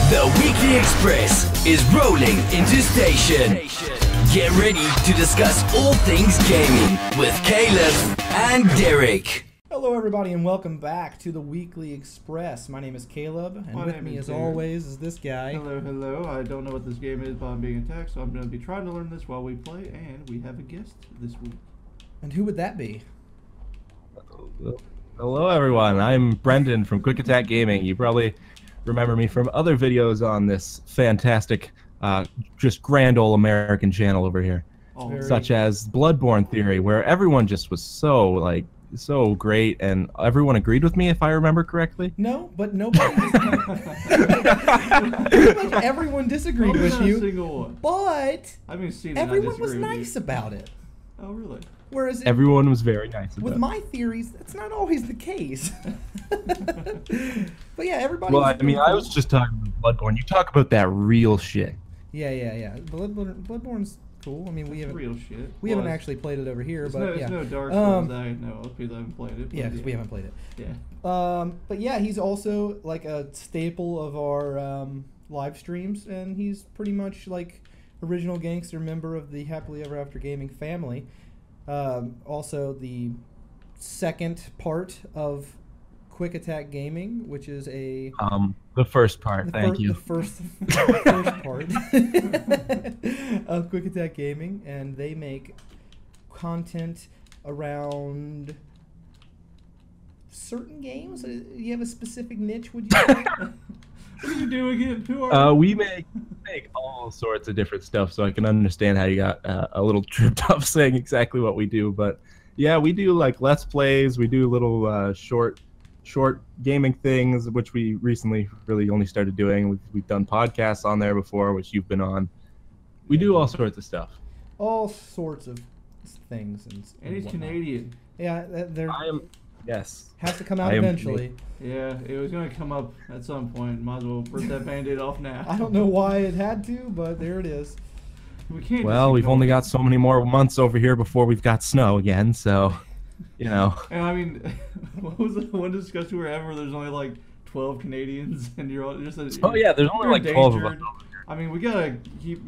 The Weekly Express is rolling into station. Get ready to discuss all things gaming with Caleb and Derek. Hello everybody and welcome back to the Weekly Express. My name is Caleb and with me as always is this guy. Hello. I don't know what this game is, but I'm being attacked, so I'm going to be trying to learn this while we play, and we have a guest this week. And who would that be? Hello everyone, I'm Brendan from Quick Attack Gaming. You probably remember me from other videos on this fantastic, just grand old American channel over here. Such as Bloodborne Theory, where everyone just was so great, and everyone agreed with me, if I remember correctly. No, but nobody. Everyone disagreed with you, but everyone was nice about it. Oh, really? Whereas everyone was very nice about it. With my theories, that's not always the case. But yeah, everybody. Well, I mean, I was just talking about Bloodborne. You talk about that real shit. Yeah. Bloodborne's cool. I mean, we haven't real shit. We haven't actually played it over here, but it's no Dark Souls that I know of because I haven't played it. Yeah, because we haven't played it. Yeah. But yeah, he's also like a staple of our live streams, and he's pretty much like original gangster member of the Happily Ever After Gaming family. Also, the second part of Quick Attack Gaming, which is the first part. Thank you. The first part of Quick Attack Gaming, and they make content around certain games. You have a specific niche? Would you say? What are you doing again? We make all sorts of different stuff, so I can understand how you got a little tripped up saying exactly what we do. But yeah, we do like Let's Plays. We do little short gaming things, which we recently really only started doing. We've done podcasts on there before, which you've been on. We do all sorts of stuff. All sorts of things. And he's whatnot. Canadian. Yeah, Yes. Has to come out eventually. Yeah, it was going to come up at some point. Might as well rip that Band-Aid off now. I don't know why it had to, but there it is. Well, we've only got so many more months over here before we've got snow again, so, you know. And I mean, what was the one discussion we were having where there's only like 12 Canadians and you're all just there's only like 12 of us. I mean, we got to keep,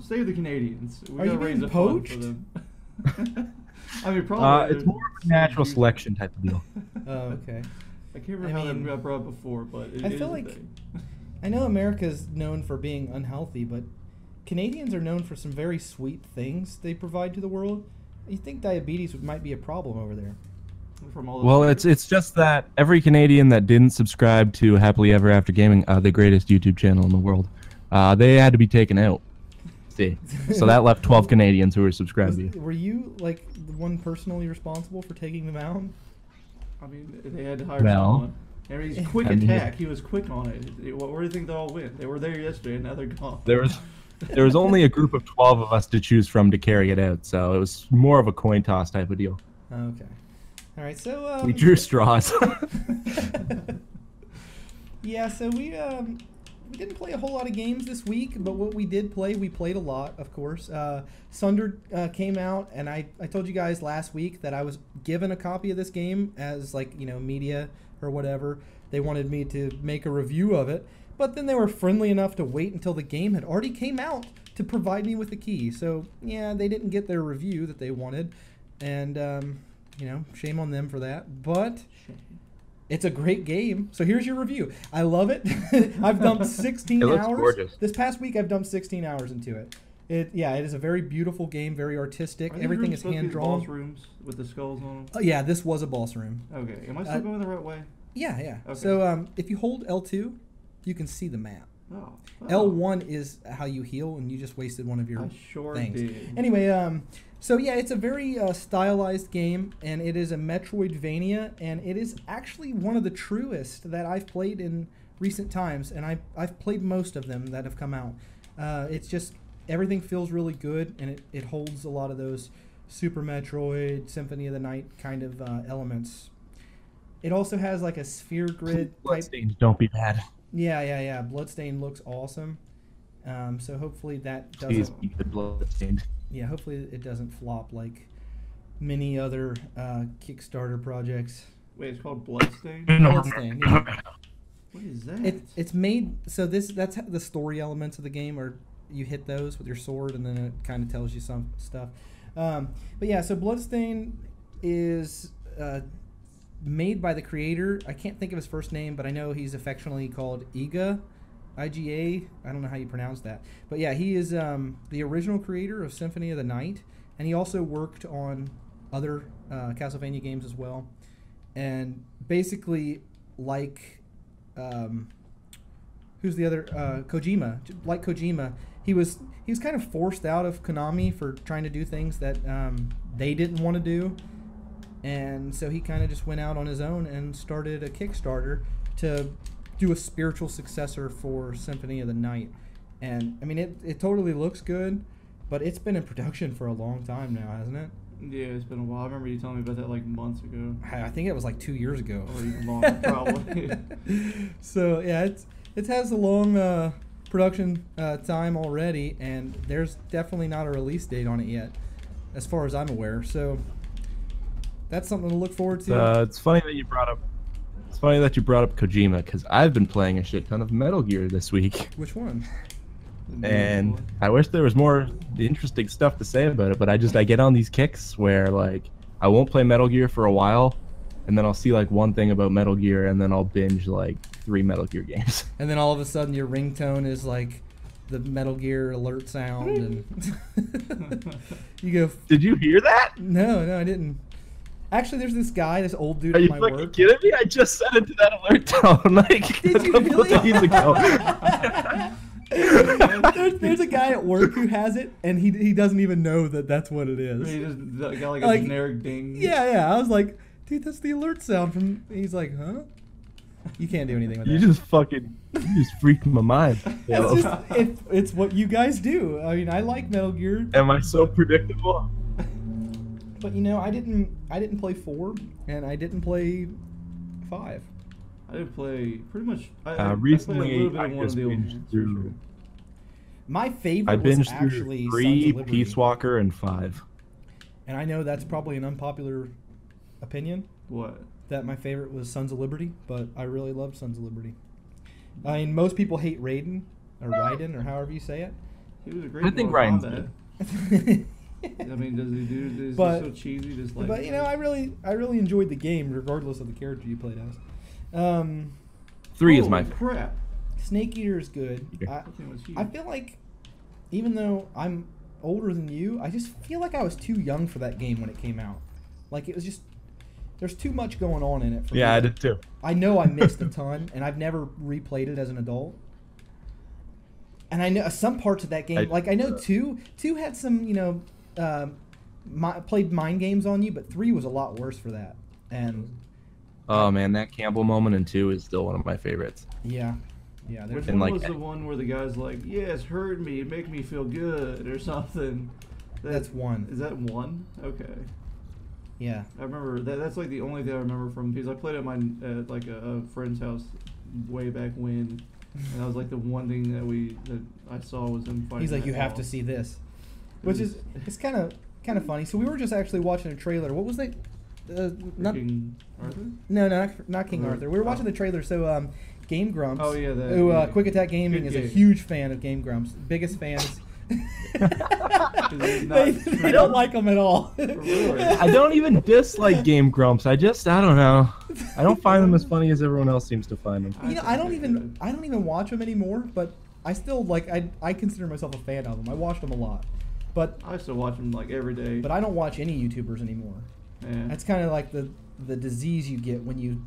save the Canadians. We got to raise a fund for them. I mean, probably. It's more of a natural selection type of deal. Oh, okay. I can't remember how that got brought up before, but I feel like I know America's known for being unhealthy, but Canadians are known for some very sweet things they provide to the world. You think diabetes might be a problem over there? Well, it's just that every Canadian that didn't subscribe to Happily Ever After Gaming, the greatest YouTube channel in the world, they had to be taken out. See, so that left 12 Canadians who were subscribed to you. Were you like the one personally responsible for taking them out? I mean, they had to hire someone. And he's Quick Attack. He was quick on it. Where do you think they all went? They were there yesterday, and now they're gone. There was only a group of 12 of us to choose from to carry it out, so it was more of a coin toss type of deal. Okay. All right. So we drew straws. Yeah. So we didn't play a whole lot of games this week, but what we did play, we played a lot, of course. Sundered came out, and I told you guys last week that I was given a copy of this game as, like, media or whatever. They wanted me to make a review of it, but then they were friendly enough to wait until the game had already came out to provide me with the key. So, yeah, they didn't get their review that they wanted, and, shame on them for that, but it's a great game. So here's your review. I love it. I've dumped 16 hours. Gorgeous. This past week I've dumped 16 hours into it. It is a very beautiful game, very artistic. Everything is hand drawn. Boss rooms with the skulls on them? Oh, yeah, this was a boss room. Okay. Am I still going the right way? Yeah. Okay. So if you hold L2, you can see the map. Oh. L1 is how you heal, and you just wasted one of your things. Did. Anyway, so yeah, it's a very stylized game, and it is a Metroidvania, and it is actually one of the truest that I've played in recent times, and I've played most of them that have come out. It's just, everything feels really good, and it holds a lot of those Super Metroid, Symphony of the Night kind of elements. It also has like a sphere grid type. Bloodstains don't be bad. Yeah. Bloodstain looks awesome. So hopefully that doesn't. Please be good Bloodstained. Yeah, hopefully it doesn't flop like many other Kickstarter projects. Wait, it's called Bloodstain? Bloodstain, yeah. What is that? It's made so that's the story elements of the game, or you hit those with your sword, and then it kind of tells you some stuff. But yeah, so Bloodstain is made by the creator. I can't think of his first name, but I know he's affectionately called Iga. IGA. I don't know how you pronounce that. But yeah, he is the original creator of Symphony of the Night, and he also worked on other Castlevania games as well. And basically, like, who's the other? Kojima. Like Kojima, he was kind of forced out of Konami for trying to do things that they didn't want to do. And so he kind of just went out on his own and started a Kickstarter to do a spiritual successor for Symphony of the Night. And I mean, it totally looks good, but it's been in production for a long time now, hasn't it? Yeah, it's been a while. I remember you telling me about that like months ago. I think it was like 2 years ago. Or even longer, probably. So yeah, it has a long production time already, and there's definitely not a release date on it yet, as far as I'm aware. So that's something to look forward to. It's funny that you brought up. It's funny that you brought up Kojima, because I've been playing a shit ton of Metal Gear this week. Which one? And I wish there was more interesting stuff to say about it, but I get on these kicks where like I won't play Metal Gear for a while, and then I'll see like one thing about Metal Gear, and then I'll binge like 3 Metal Gear games. And then all of a sudden your ringtone is like the Metal Gear alert sound, and you go. Did you hear that? No, I didn't. Actually, there's this guy, this old dude Are at you my fucking work. kidding me? I just set it to that alert tone like Did you a couple really? days ago. There's a guy at work who has it, and he doesn't even know that that's what it is. He just got like a generic ding. Yeah. I was like, dude, that's the alert sound from. He's like, huh? You can't do anything with that. You just freaked my mind. It's what you guys do. I mean, I like Metal Gear. Am I so predictable? But you know, I didn't play 4, and I didn't play 5. I didn't play pretty much. Recently, I played a little bit of one of the old ones, for sure. My favorite I binged was through actually 3, Sons of Liberty. Peace Walker, and 5. And I know that's probably an unpopular opinion. What? That my favorite was Sons of Liberty, but I really loved Sons of Liberty. I mean, most people hate Raiden, or however you say it. He was a great. I think Ryan's Ryan's good. I mean, does he do? Is he so cheesy? Just like. But you know, I really enjoyed the game, regardless of the character you played as. 3 is my favorite. Crap. Snake Eater is good. I feel like, even though I'm older than you, I just feel like I was too young for that game when it came out. Like, it was just, there's too much going on in it for me. I did too. I know I missed a ton, and I've never replayed it as an adult. And I know some parts of that game, I know 2 had some, you know, played mind games on you, but 3 was a lot worse for that. And oh man, that Campbell moment in 2 is still one of my favorites. Yeah. Which one was the one where the guy's like, "Yeah, it's hurt me, it make me feel good," or something? That's 1. Is that 1? Okay. Yeah. I remember that's like the only thing I remember from, because I played at like a friend's house way back when, and that was like the one thing that I saw was him fighting. He's like, "You have to see this," which is it's kind of funny. So we were just actually watching a trailer. What was that? King Arthur? No, not King Arthur. We were watching the trailer. So Game Grumps, oh yeah, who Quick Attack Gaming is a huge fan of Game Grumps, biggest fans. they don't like them at all. I don't even dislike Game Grumps. I don't know. I don't find them as funny as everyone else seems to find them. You know, I don't even watch them anymore, but I still I consider myself a fan of them. I watched them a lot, but I still watch them like every day. But I don't watch any YouTubers anymore. Yeah. That's kind of like the disease you get when you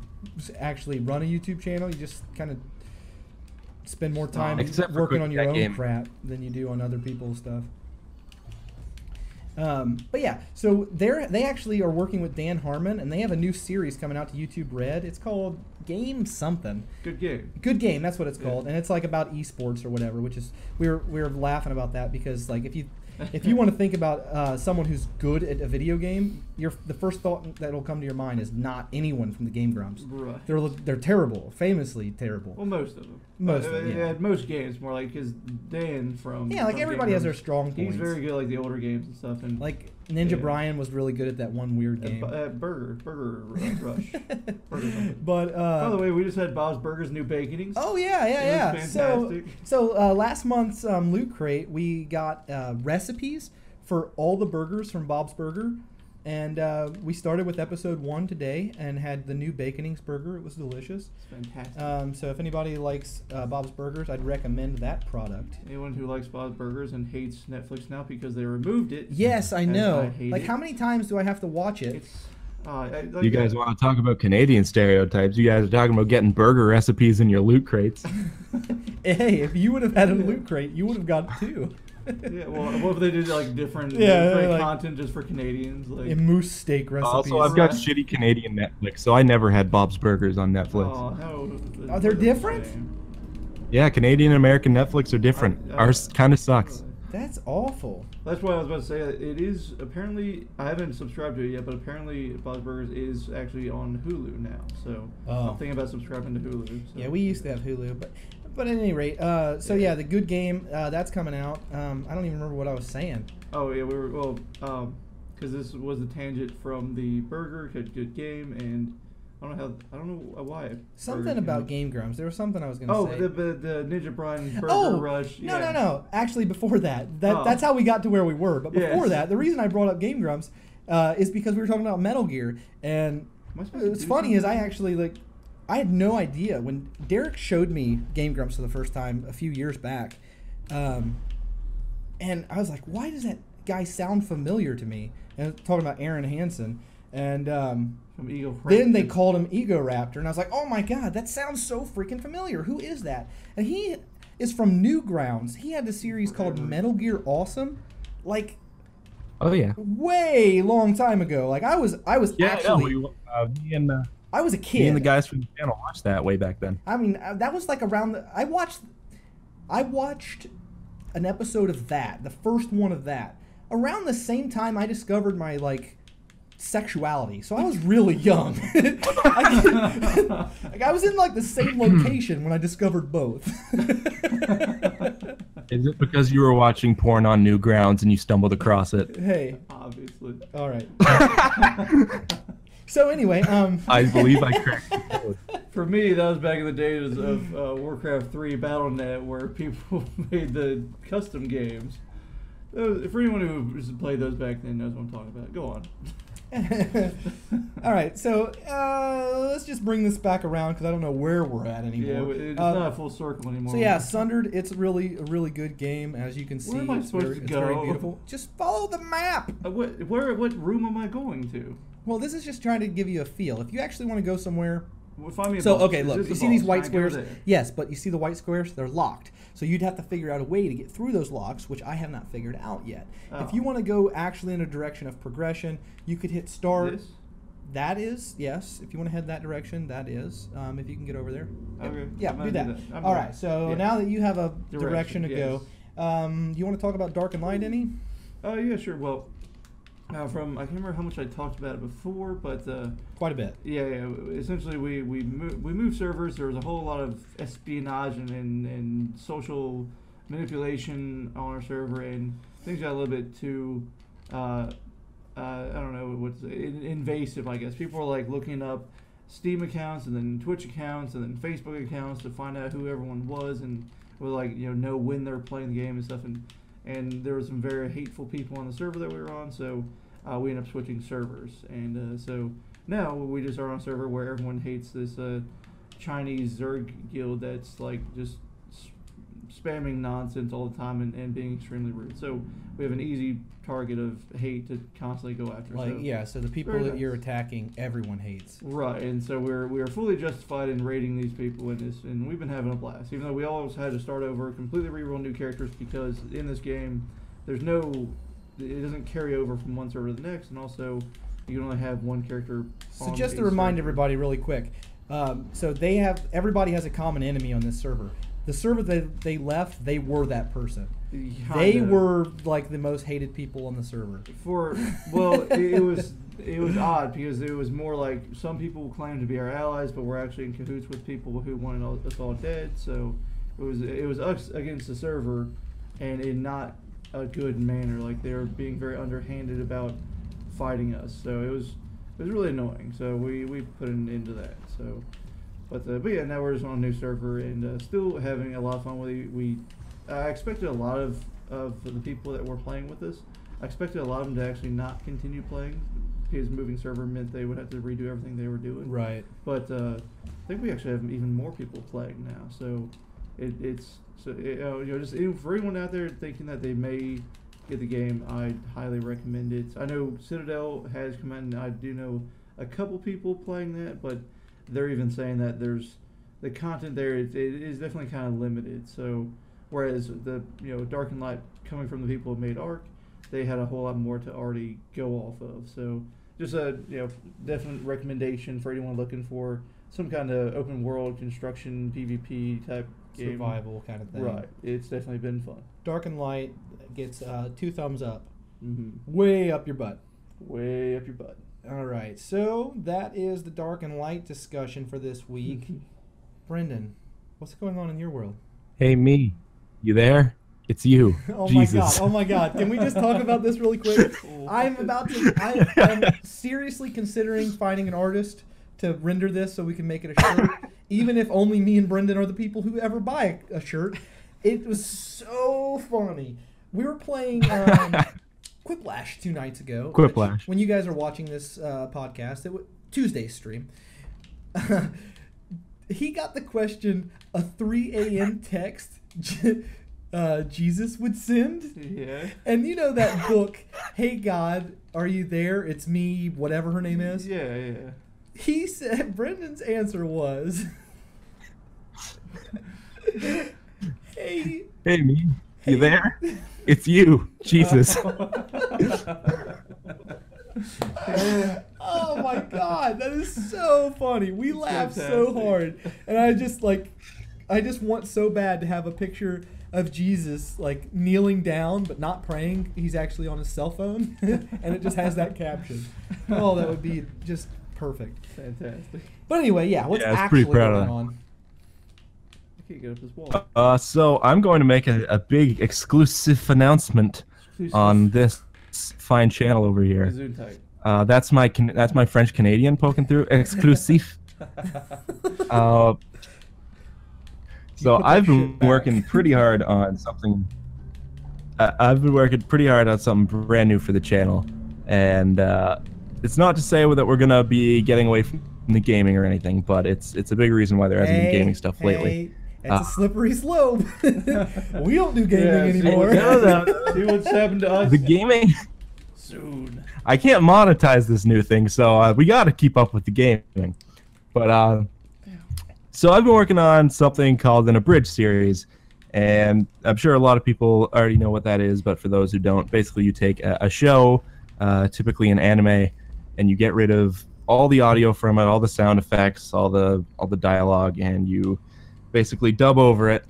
actually run a YouTube channel. You just kind of spend more time working on your own crap than you do on other people's stuff. But yeah, so they actually are working with Dan Harmon, and they have a new series coming out to YouTube Red. It's called Game something. Good Game. Good Game, that's what it's called, and it's like about esports or whatever. Which is we were laughing about that because like if you want to think about someone who's good at a video game, the first thought that'll come to your mind is not anyone from the Game Grumps. Right. They're terrible, famously terrible. Well, most of them. Yeah. Most games, more like, because Dan from everybody has their strong points. He's very good at like the older games and stuff, and like Ninja Brian was really good at that one weird game. Burger Rush. But by the way, we just had Bob's Burgers new baconings. Oh yeah. It was fantastic. So last month's Loot Crate, we got recipes for all the burgers from Bob's Burger. And we started with episode 1 today and had the new Baconings burger. It was delicious. It's fantastic. So if anybody likes Bob's Burgers, I'd recommend that product. Anyone who likes Bob's Burgers and hates Netflix now because they removed it. Yes, I know. Like, how many times do I have to watch it? You guys want to talk about Canadian stereotypes? You guys are talking about getting burger recipes in your Loot Crates. Hey, if you would have had a Loot Crate, you would have got it too. Yeah, well, what if they did like different content just for Canadians? Like moose steak recipes. Also, I've got shitty Canadian Netflix, so I never had Bob's Burgers on Netflix. Oh, no. Are they different? Yeah, Canadian and American Netflix are different. Ours kind of sucks. That's awful. That's what I was about to say. It is apparently, I haven't subscribed to it yet, but apparently Bob's Burgers is actually on Hulu now. So I'm thinking about subscribing to Hulu. So. Yeah, we used to have Hulu, but at any rate, the good game that's coming out. I don't even remember what I was saying. Oh yeah, because this was a tangent from the burger, good game, and I don't know why. Something about Game Grumps. There was something I was going to say. Oh, the Ninja Brian Burger Rush. No. Actually, before that's how we got to where we were. But before that, the reason I brought up Game Grumps is because we were talking about Metal Gear, and what's funny is I had no idea when Derek showed me Game Grumps for the first time a few years back, and I was like, why does that guy sound familiar to me? And talking about Aaron Hansen, and from Ego then they called him Ego Raptor, and I was like, oh my god, that sounds so freaking familiar. Who is that? And he is from Newgrounds. He had the series called Metal Gear Awesome, like, oh yeah, way long time ago. Like I was actually. I was a kid. Me and the guys from the channel watched that way back then. I mean, that was like around I watched an episode of that, the first one of that, around the same time I discovered my sexuality. So I was really young. I was in the same location when I discovered both. Is it because you were watching porn on Newgrounds and you stumbled across it? Hey, obviously. All right. So anyway, I believe I cracked the code. For me, that was back in the days of Warcraft 3 Battle.net, where people made the custom games. For anyone who played those back then knows what I'm talking about. Go on. All right, so let's just bring this back around because I don't know where we're at anymore. Yeah, it's not a full circle anymore. So yeah, Sundered, it's a really good game, as you can see. Where am I supposed to go? It's very beautiful. Just follow the map. What room am I going to? Well, this is just trying to give you a feel. If you actually want to go somewhere. Well, find me a so boss. Okay, look, you see these white squares? Yes, but you see the white squares? They're locked. So you'd have to figure out a way to get through those locks, which I have not figured out yet. Oh. If you want to go actually in a direction of progression, you could hit start. This? That is, yes. If you want to head that direction, that is. If you can get over there. Okay. Yeah, do that. All right, so now that you have a direction to go, you want to talk about Dark and Light any? Yeah, sure. Well, I can't remember how much I talked about it before, but quite a bit. Yeah. Essentially, we moved servers. There was a whole lot of espionage and social manipulation on our server, and things got a little bit too I don't know invasive, I guess. People were looking up Steam accounts and then Twitch accounts and then Facebook accounts to find out who everyone was and know when they're playing the game and stuff, and there were some very hateful people on the server that we were on, so we ended up switching servers. And so now we just are on a server where everyone hates this Chinese Zerg guild that's just spamming nonsense all the time and being extremely rude. So we have an easy target of hate to constantly go after. So the people that you're attacking, everyone hates. Right, and so we are fully justified in raiding these people in this, and we've been having a blast. Even though we always had to start over, completely reroll new characters, because in this game, it doesn't carry over from one server to the next, and also you can only have one character. So just to remind everybody really quick, so everybody has a common enemy on this server. The server that they left, they were that person. They were the most hated people on the server. It was odd because it was more like some people claimed to be our allies, but we're actually in cahoots with people who wanted us all dead. So it was us against the server, and it not a good manner. Like they were being very underhanded about fighting us. So it was really annoying. So we put an end to that. So, but yeah, now we're just on a new server and still having a lot of fun with it. I expected a lot of the people that were playing with us. I expected a lot of them to actually not continue playing because moving server meant they would have to redo everything they were doing. Right. But I think we actually have even more people playing now. So just for anyone out there thinking that they may get the game, I highly recommend it. I know Citadel has come out, and I do know a couple people playing that, but they're even saying that there's the content there. It is definitely kind of limited. So whereas the Dark and Light coming from the people who made Ark, they had a whole lot more to already go off of. So just a definite recommendation for anyone looking for some kind of open world construction PvP type game. Survival kind of thing. Right. It's definitely been fun. Dark and Light gets 2 thumbs up. Mm-hmm. Way up your butt. Way up your butt. All right. So that is the Dark and Light discussion for this week. Brendan, what's going on in your world? Hey, me. You there? It's you. Oh Jesus. Oh my God. Can we just talk about this really quick? I'm seriously considering finding an artist to render this so we can make it a shirt, even if only me and Brendan are the people who ever buy a shirt. It was so funny. We were playing Quiplash 2 nights ago. Quiplash. When you guys are watching this podcast, it was Tuesday's stream. He got the question, a 3 a.m. text Jesus would send? Yeah. And you know that book, Hey God, Are You There? It's Me, whatever her name is? Yeah. He said, Brendan's answer was, Hey me. You there? It's you, Jesus. Oh my God, that is so funny. We laughed so hard. And I just want so bad to have a picture of Jesus like kneeling down but not praying. He's actually on his cell phone and it just has that caption. Oh, that would be just perfect. Fantastic. But anyway, what's actually going on? I can't get up this wall. So I'm going to make a big exclusive announcement on this fine channel over here. That's my French Canadian poking through. Exclusive. So I've been working pretty hard on something. I've been working pretty hard on something brand new for the channel, and it's not to say that we're gonna be getting away from the gaming or anything, but it's a big reason why there hasn't been gaming stuff lately. It's a slippery slope. We don't do gaming anymore. See what's happened to us. The gaming. Soon. I can't monetize this new thing, so we got to keep up with the gaming. But so I've been working on something called an abridged series, and I'm sure a lot of people already know what that is, but for those who don't, basically you take a show, typically an anime, and you get rid of all the audio from it, all the sound effects, all the dialogue, and you basically dub over it,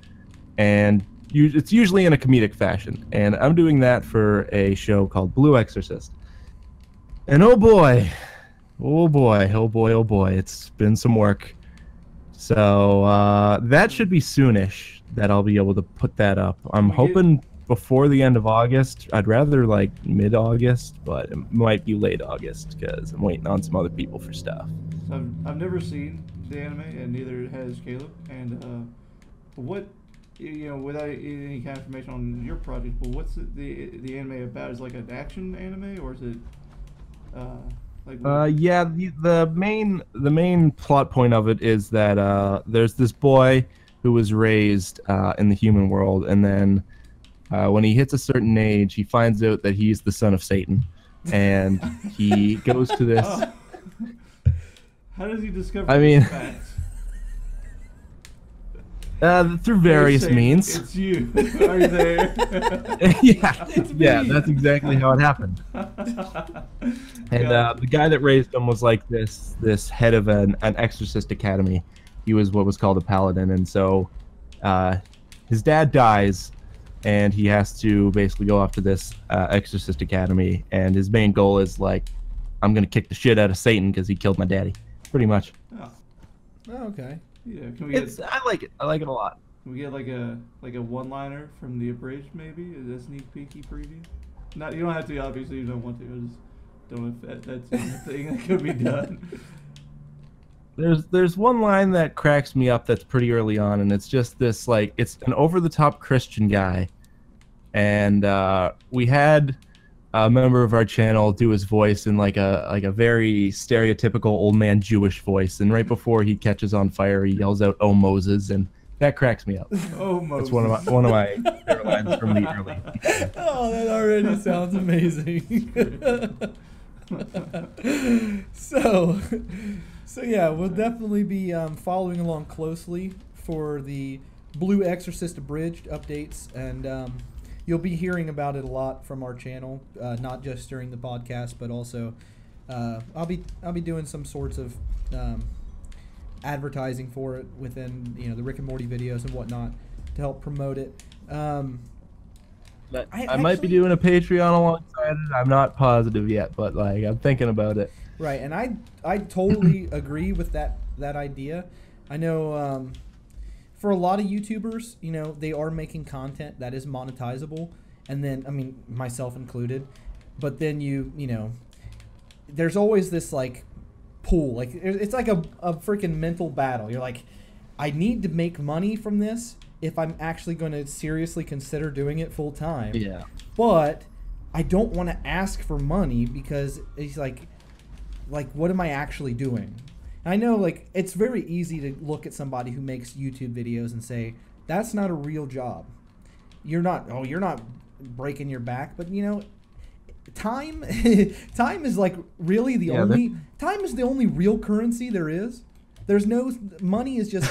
and it's usually in a comedic fashion. And I'm doing that for a show called Blue Exorcist. And oh boy, it's been some work. So that should be soonish that I'll be able to put that up. I'm hoping before the end of August. I'd rather like mid-August, but it might be late August because I'm waiting on some other people for stuff. I've never seen the anime, and neither has Caleb. And what, without any kind of information on your project, but what's the anime about? Is it like an action anime, or is it yeah, the main plot point of it is that there's this boy who was raised in the human world, and then when he hits a certain age, he finds out that he's the son of Satan, and he goes to this. Oh. How does he discover? I mean, facts? Through various means. It's you. Are you there? Yeah, that's exactly how it happened. And the guy that raised him was like this head of an exorcist academy. He was what was called a paladin, and so his dad dies, and he has to basically go off to this exorcist academy, and his main goal is like, I'm gonna kick the shit out of Satan because he killed my daddy, pretty much. Oh. Oh, okay. Yeah, I like it. I like it a lot. we get like a one-liner from the abridged, maybe a sneak peeky preview. Not, you don't have to, obviously. You don't want to. I just don't know if that's a thing that could be done. There's one line that cracks me up that's pretty early on, and it's just this, like, it's an over-the-top Christian guy, and we had a member of our channel do his voice in like a very stereotypical old man Jewish voice, and right before he catches on fire, he yells out, "Oh Moses," and that cracks me up. Oh Moses. That's one of my favorite lines from the early. Oh, that already sounds amazing. So yeah, we'll definitely be following along closely for the Blue Exorcist abridged updates, and you'll be hearing about it a lot from our channel, not just during the podcast, but also I'll be doing some sorts of advertising for it within the Rick and Morty videos and whatnot to help promote it. I might be doing a Patreon alongside it. I'm not positive yet, but like I'm thinking about it. Right, and I totally agree with that idea. I know for a lot of YouTubers, they are making content that is monetizable, and then, I mean, myself included, but then there's always this like pool, like it's like a freaking mental battle. You're like, I need to make money from this if I'm actually going to seriously consider doing it full time. Yeah. But I don't want to ask for money because it's like what am I actually doing? And I know, like, it's very easy to look at somebody who makes YouTube videos and say, that's not a real job. You're not breaking your back, but time is like really the time is the only real currency there is. There's no money is just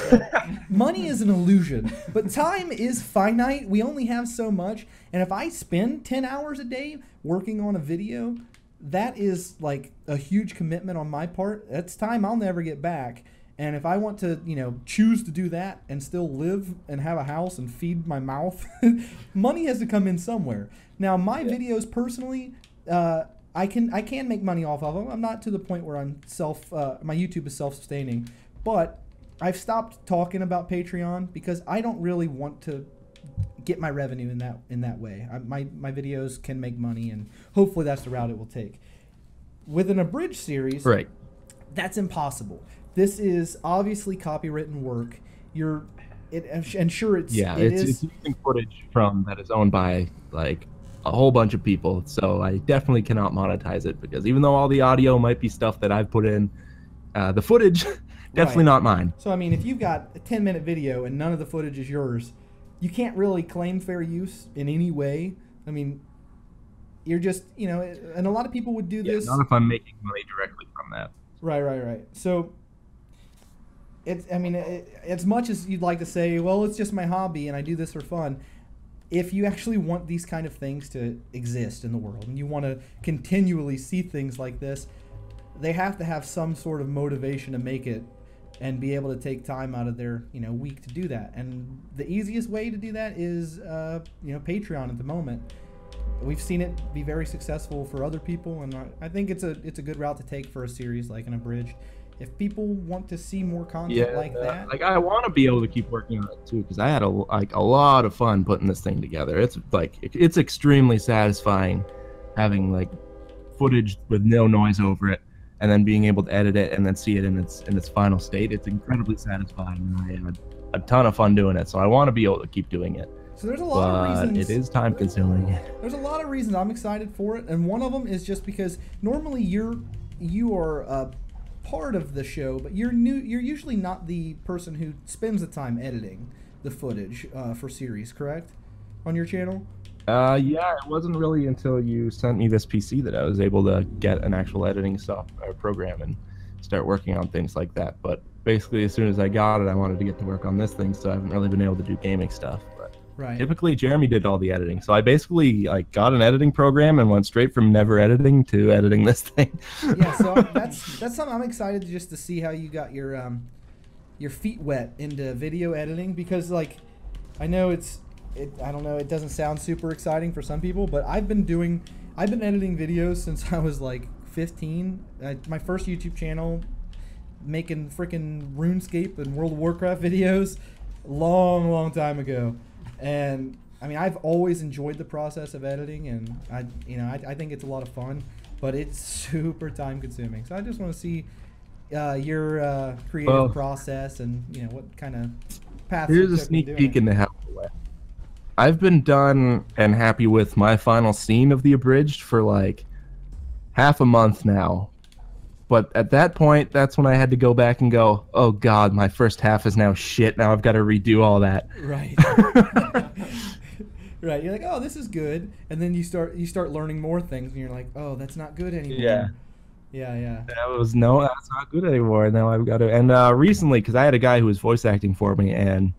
money is an illusion, but time is finite. We only have so much, and if I spend 10 hours a day working on a video, that is like a huge commitment on my part. That's time I'll never get back. And if I want to, choose to do that and still live and have a house and feed my mouth, money has to come in somewhere. Now, my videos personally, I can make money off of them. I'm not to the point where I'm my YouTube is self-sustaining, but I've stopped talking about Patreon because I don't really want to get my revenue in that way. My videos can make money, and hopefully that's the route it will take. With an abridged series, right, that's impossible. This is obviously copywritten work. It's using footage from that is owned by like a whole bunch of people, so I definitely cannot monetize it, because even though all the audio might be stuff that I've put in, the footage definitely not mine. So I mean, if you've got a 10-minute video and none of the footage is yours, you can't really claim fair use in any way. I mean, you're just, and a lot of people would do this. Not if I'm making money directly from that. Right. So, as much as you'd like to say, well, it's just my hobby and I do this for fun, if you actually want these kind of things to exist in the world and you want to continually see things like this, they have to have some sort of motivation to make it and be able to take time out of their week to do that. And the easiest way to do that is Patreon at the moment. We've seen it be very successful for other people, and I think it's a good route to take for a series like an abridged. If people want to see more content like that, like I want to be able to keep working on it too, because I had a lot of fun putting this thing together. It's extremely satisfying having like footage with no noise over it, and then being able to edit it and then see it in its final state. It's incredibly satisfying, and I had a ton of fun doing it. So I want to be able to keep doing it. So there's a lot of reasons. It is time consuming. There's a lot of reasons I'm excited for it, and one of them is just because normally you are part of the show, but you're usually not the person who spends the time editing the footage for series, correct? On your channel? Yeah, it wasn't really until you sent me this PC that I was able to get an actual editing software program and start working on things like that. But basically, as soon as I got it, I wanted to get to work on this thing, so I haven't really been able to do gaming stuff. Right. Typically, Jeremy did all the editing, so I basically got an editing program and went straight from never editing to editing this thing. Yeah, so that's something I'm excited just to see how you got your feet wet into video editing, because I know I don't know, it doesn't sound super exciting for some people, but I've been editing videos since I was 15. My first YouTube channel, making freaking RuneScape and World of Warcraft videos. long time ago. And I mean, I've always enjoyed the process of editing, and I think it's a lot of fun, but it's super time consuming. So I just want to see your creative process and what kind of paths. Here's a sneak peek into how it went. I've been done and happy with my final scene of the abridged for like half a month now. But at that point, that's when I had to go back and go, oh God, my first half is now shit. Now I've got to redo all that. Right. Right. You're like, oh, this is good, and then you start learning more things, and you're like, oh, that's not good anymore. Yeah. Yeah. That's not good anymore. Now I've got to. And recently, because I had a guy who was voice acting for me, and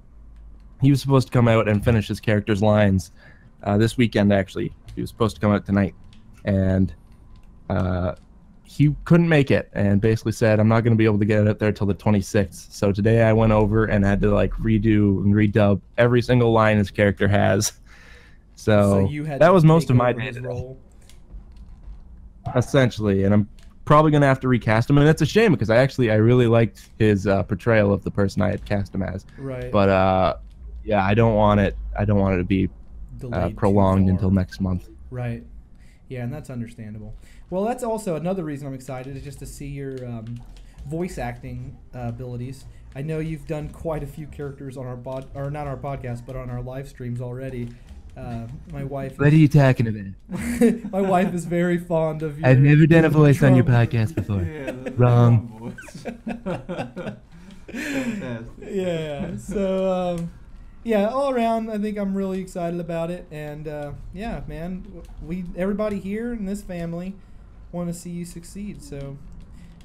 he was supposed to come out and finish his character's lines this weekend. Actually, he was supposed to come out tonight, and he couldn't make it, and basically said, I'm not going to be able to get it out there till the 26th. So today I went over and had to like redo and redub every single line his character has. So you had that to was most of take my over day his today. role. Essentially, and I'm probably going to have to recast him, and it's a shame because I really liked his portrayal of the person I had cast him as. Right. But yeah, I don't want it to be prolonged until next month. Right. Yeah, and that's understandable. Well, that's also another reason I'm excited, is just to see your voice acting abilities. I know you've done quite a few characters on our not our podcast, but on our live streams already. My wife. What are you talking about? My wife is very fond of you. I've never done a voice on your podcast before. Yeah, Wrong. Fantastic. Yeah. So, yeah, all around, I think I'm really excited about it, and yeah, man, everybody here in this family want to see you succeed. So,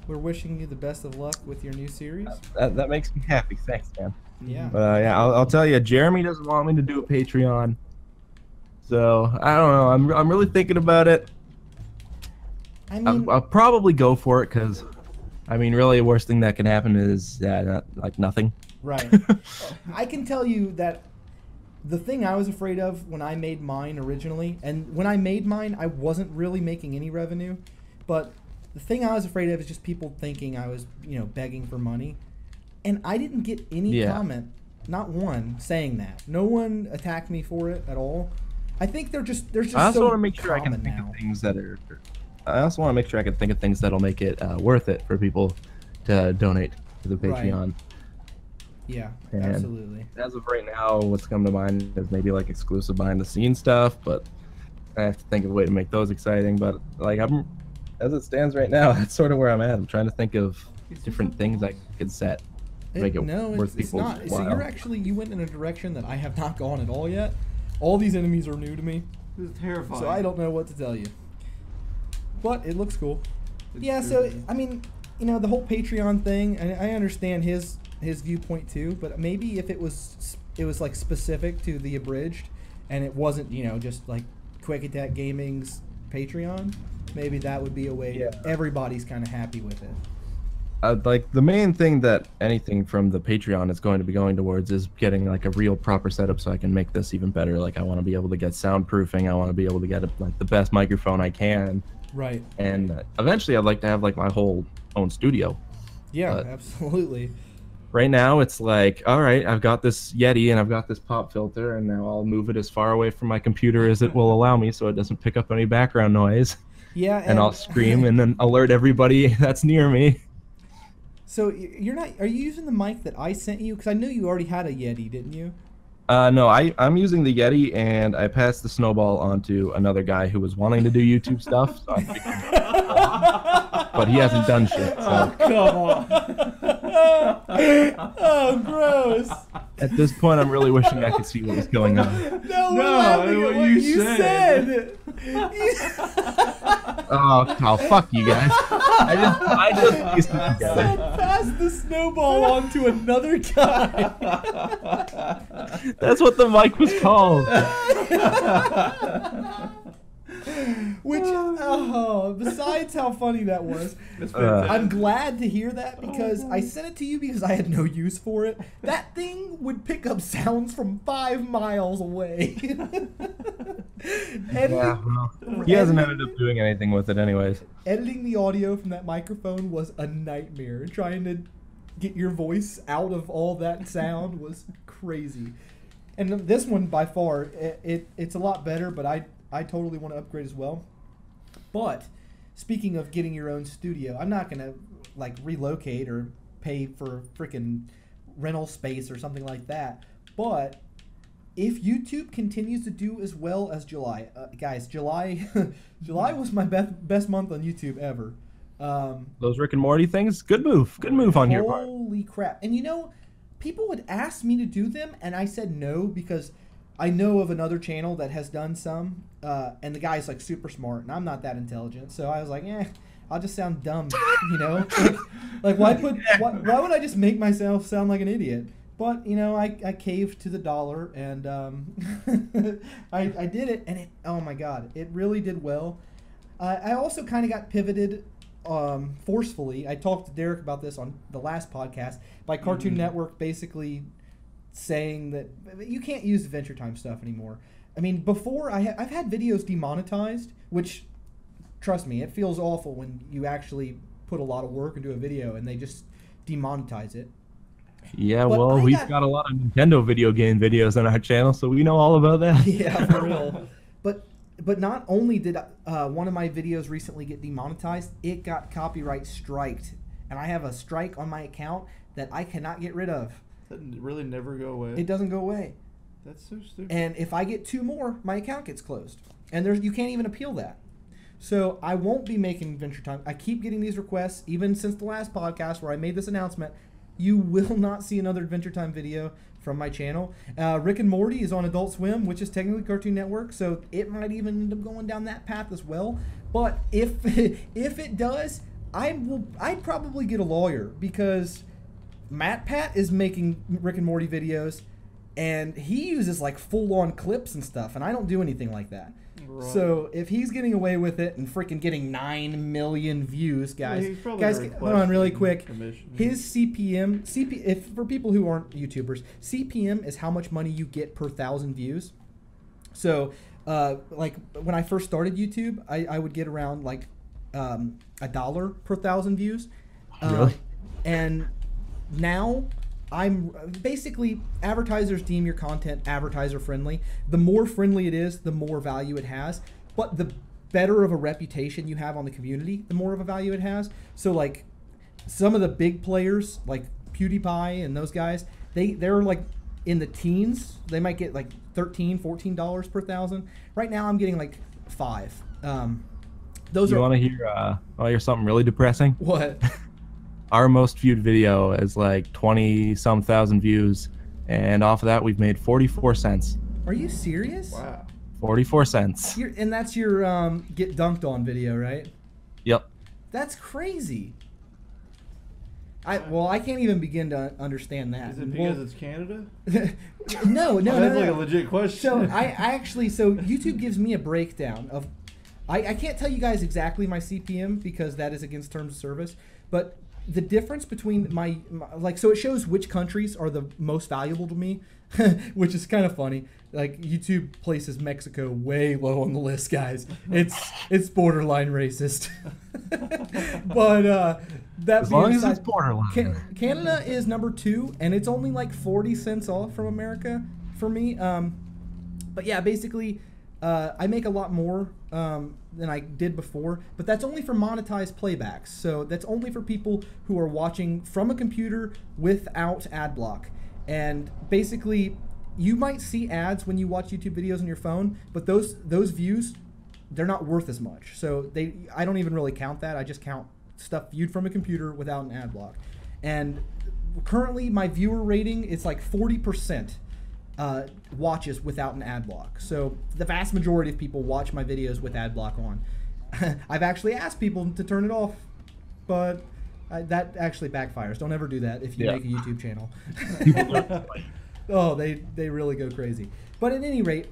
we're wishing you the best of luck with your new series. That makes me happy. Thanks, man. Yeah. But yeah, I'll tell you, Jeremy doesn't want me to do a Patreon. So, I don't know. I'm really thinking about it. I mean, I'll probably go for it because, I mean, really, the worst thing that can happen is like nothing. Right. I can tell you that the thing I was afraid of when I made mine originally, and when I made mine, I wasn't really making any revenue, but the thing I was afraid of is just people thinking I was, begging for money. And I didn't get any comment, not one, saying that. No one attacked me for it at all. I think they're just I also so want to make sure I can think of things that are. I also want to make sure I can think of things that'll make it worth it for people to donate to the Patreon. Right. Yeah, and absolutely. As of right now, what's come to mind is maybe like exclusive behind-the-scenes stuff, but I have to think of a way to make those exciting. But like as it stands right now, that's sort of where I'm at. I'm trying to think of different things I could set to make it worth people's while. So you went in a direction that I have not gone at all yet. All these enemies are new to me. This is terrifying. So I don't know what to tell you. But it looks cool. Yeah, so I mean, the whole Patreon thing, and I understand his viewpoint too, but maybe if it was like specific to the abridged and it wasn't, just like Quick Attack Gaming's Patreon, maybe that would be a way everybody's kind of happy with it. Like the main thing that anything from the Patreon is going to be going towards is getting like a real proper setup so I can make this even better. Like I want to be able to get soundproofing. I want to be able to get like the best microphone I can. Right. And eventually I'd like to have like my whole own studio. Yeah, absolutely. Right now it's like, all right, I've got this Yeti and I've got this pop filter, and now I'll move it as far away from my computer as it will allow me so it doesn't pick up any background noise. Yeah. And I'll scream and then alert everybody that's near me. So are you using the mic that I sent you? Because I knew you already had a Yeti, didn't you? No, I'm using the Yeti, and I passed the snowball on to another guy who was wanting to do YouTube stuff. So but he hasn't done shit. So. Oh, come on. Oh, gross. At this point, I'm really wishing I could see what was going on. No, we're laughing at what you said. Oh, fuck you guys. I just pieced it together. Pass the snowball on to another guy. That's what the mic was called. Which, besides how funny that was, I'm glad to hear that, because I sent it to you because I had no use for it. That thing would pick up sounds from 5 miles away. He hasn't ended up doing anything with it anyways. Editing the audio from that microphone was a nightmare. Trying to get your voice out of all that sound was crazy. And this one, by far, it's a lot better, but I totally want to upgrade as well. But speaking of getting your own studio, I'm not going to like relocate or pay for freaking rental space or something like that. But if YouTube continues to do as well as July, guys, July was my best month on YouTube ever. Those Rick and Morty things, good move on your part. Holy crap! And you know, people would ask me to do them, and I said no because I know of another channel that has done some, and the guy's like super smart, and I'm not that intelligent, so I was like, I'll just sound dumb, you know? like why would I just make myself sound like an idiot? But, you know, I caved to the dollar, and I did it, and oh my god, it really did well. I also kind of got pivoted forcefully. I talked to Derek about this on the last podcast, by Cartoon Network basically saying that you can't use Adventure Time stuff anymore. I mean, before, I've had videos demonetized, which, trust me, it feels awful when you actually put a lot of work into a video and they just demonetize it. Yeah, but well, we've got a lot of Nintendo video game videos on our channel, so we know all about that. Yeah, for real. But not only did one of my videos recently get demonetized, it got copyright striked. And I have a strike on my account that I cannot get rid of. That really never go away? It doesn't go away. That's so stupid. And if I get 2 more, my account gets closed. And you can't even appeal that. So I won't be making Adventure Time. I keep getting these requests, even since the last podcast where I made this announcement. You will not see another Adventure Time video from my channel. Rick and Morty is on Adult Swim, which is technically Cartoon Network, so it might even end up going down that path as well. But if it does, I'd probably get a lawyer, because MatPat is making Rick and Morty videos, and he uses like full-on clips and stuff, and I don't do anything like that. Right. So if he's getting away with it and freaking getting 9 million views, guys, hold on really quick. His CPM, if for people who aren't YouTubers, CPM is how much money you get per 1,000 views. So like when I first started YouTube, I would get around like $1 per 1,000 views. Really? And now I'm basically, advertisers deem your content advertiser friendly. The more friendly it is, the more value it has. But the better of a reputation you have on the community, the more of a value it has. So like some of the big players like PewDiePie and those guys, they're like in the teens. They might get like $13, $14 per 1,000. Right now I'm getting like 5. Those you are. Want to hear something really depressing? What? Our most viewed video is like 20-some thousand views, and off of that we've made 44 cents. Are you serious? Wow. 44 cents. And that's your get dunked on video, right? Yep. That's crazy. I can't even begin to understand that. Is it because it's Canada? No. That's like a legit question. So so YouTube gives me a breakdown of. I can't tell you guys exactly my CPM because that is against terms of service, but the difference between my so it shows which countries are the most valuable to me, which is kind of funny. Like YouTube places Mexico way low on the list, guys. It's borderline racist. But that as long as it's borderline. Canada is number 2, and it's only like 40 cents off from America for me. But yeah, basically, I make a lot more than I did before, but that's only for monetized playbacks. So that's only for people who are watching from a computer without ad block. And basically, you might see ads when you watch YouTube videos on your phone, but those views, they're not worth as much. So I don't even really count that. I just count stuff viewed from a computer without an ad block. And currently, my viewer rating is like 40%. Watches without an ad block. So the vast majority of people watch my videos with ad block on. I've actually asked people to turn it off, but that actually backfires. Don't ever do that if you make a YouTube channel. Oh, they really go crazy. But at any rate,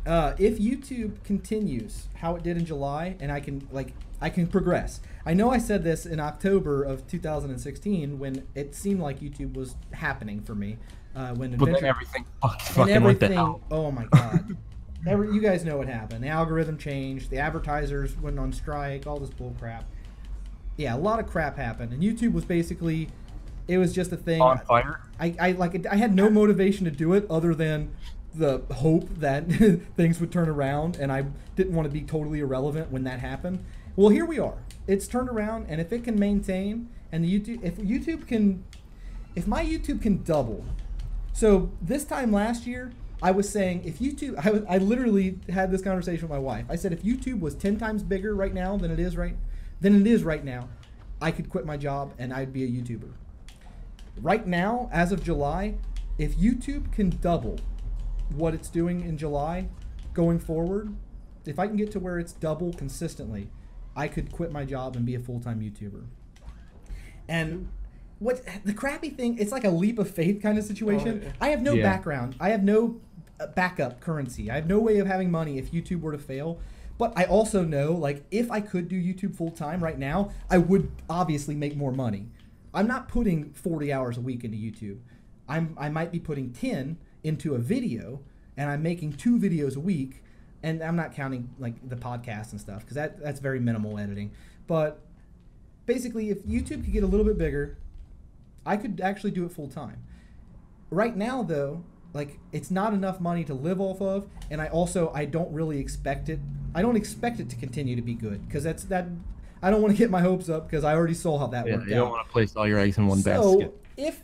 if YouTube continues how it did in July, and I can progress. I know I said this in October of 2016 when it seemed like YouTube was happening for me. When but then everything fucking went down. Oh my god. You guys know what happened. The algorithm changed. The advertisers went on strike. All this bull crap. Yeah, a lot of crap happened. And YouTube was basically It was just a thing. On fire? I had no motivation to do it other than the hope that things would turn around, and I didn't want to be totally irrelevant when that happened. Well, here we are. It's turned around, and if it can maintain, and if my YouTube can double. So this time last year, I was saying if YouTube, I literally had this conversation with my wife. I said if YouTube was 10 times bigger right now than it is right now, I could quit my job and I'd be a YouTuber. Right now, as of July, if YouTube can double what it's doing in July going forward, if I can get to where it's double consistently, I could quit my job and be a full-time YouTuber. And what the crappy thing, it's like a leap of faith kind of situation. Oh, yeah. I have no background. I have no backup currency. I have no way of having money if YouTube were to fail. But I also know, like, if I could do YouTube full-time right now, I would obviously make more money. I'm not putting 40 hours a week into YouTube. I might be putting 10 into a video, and I'm making 2 videos a week, and I'm not counting like the podcast and stuff because that's very minimal editing. But basically, if YouTube could get a little bit bigger, I could actually do it full time. Right now, though, like, it's not enough money to live off of, and I don't really expect it. I don't expect it to continue to be good because I don't want to get my hopes up because I already saw how that worked out. You don't want to place all your eggs in one basket. So if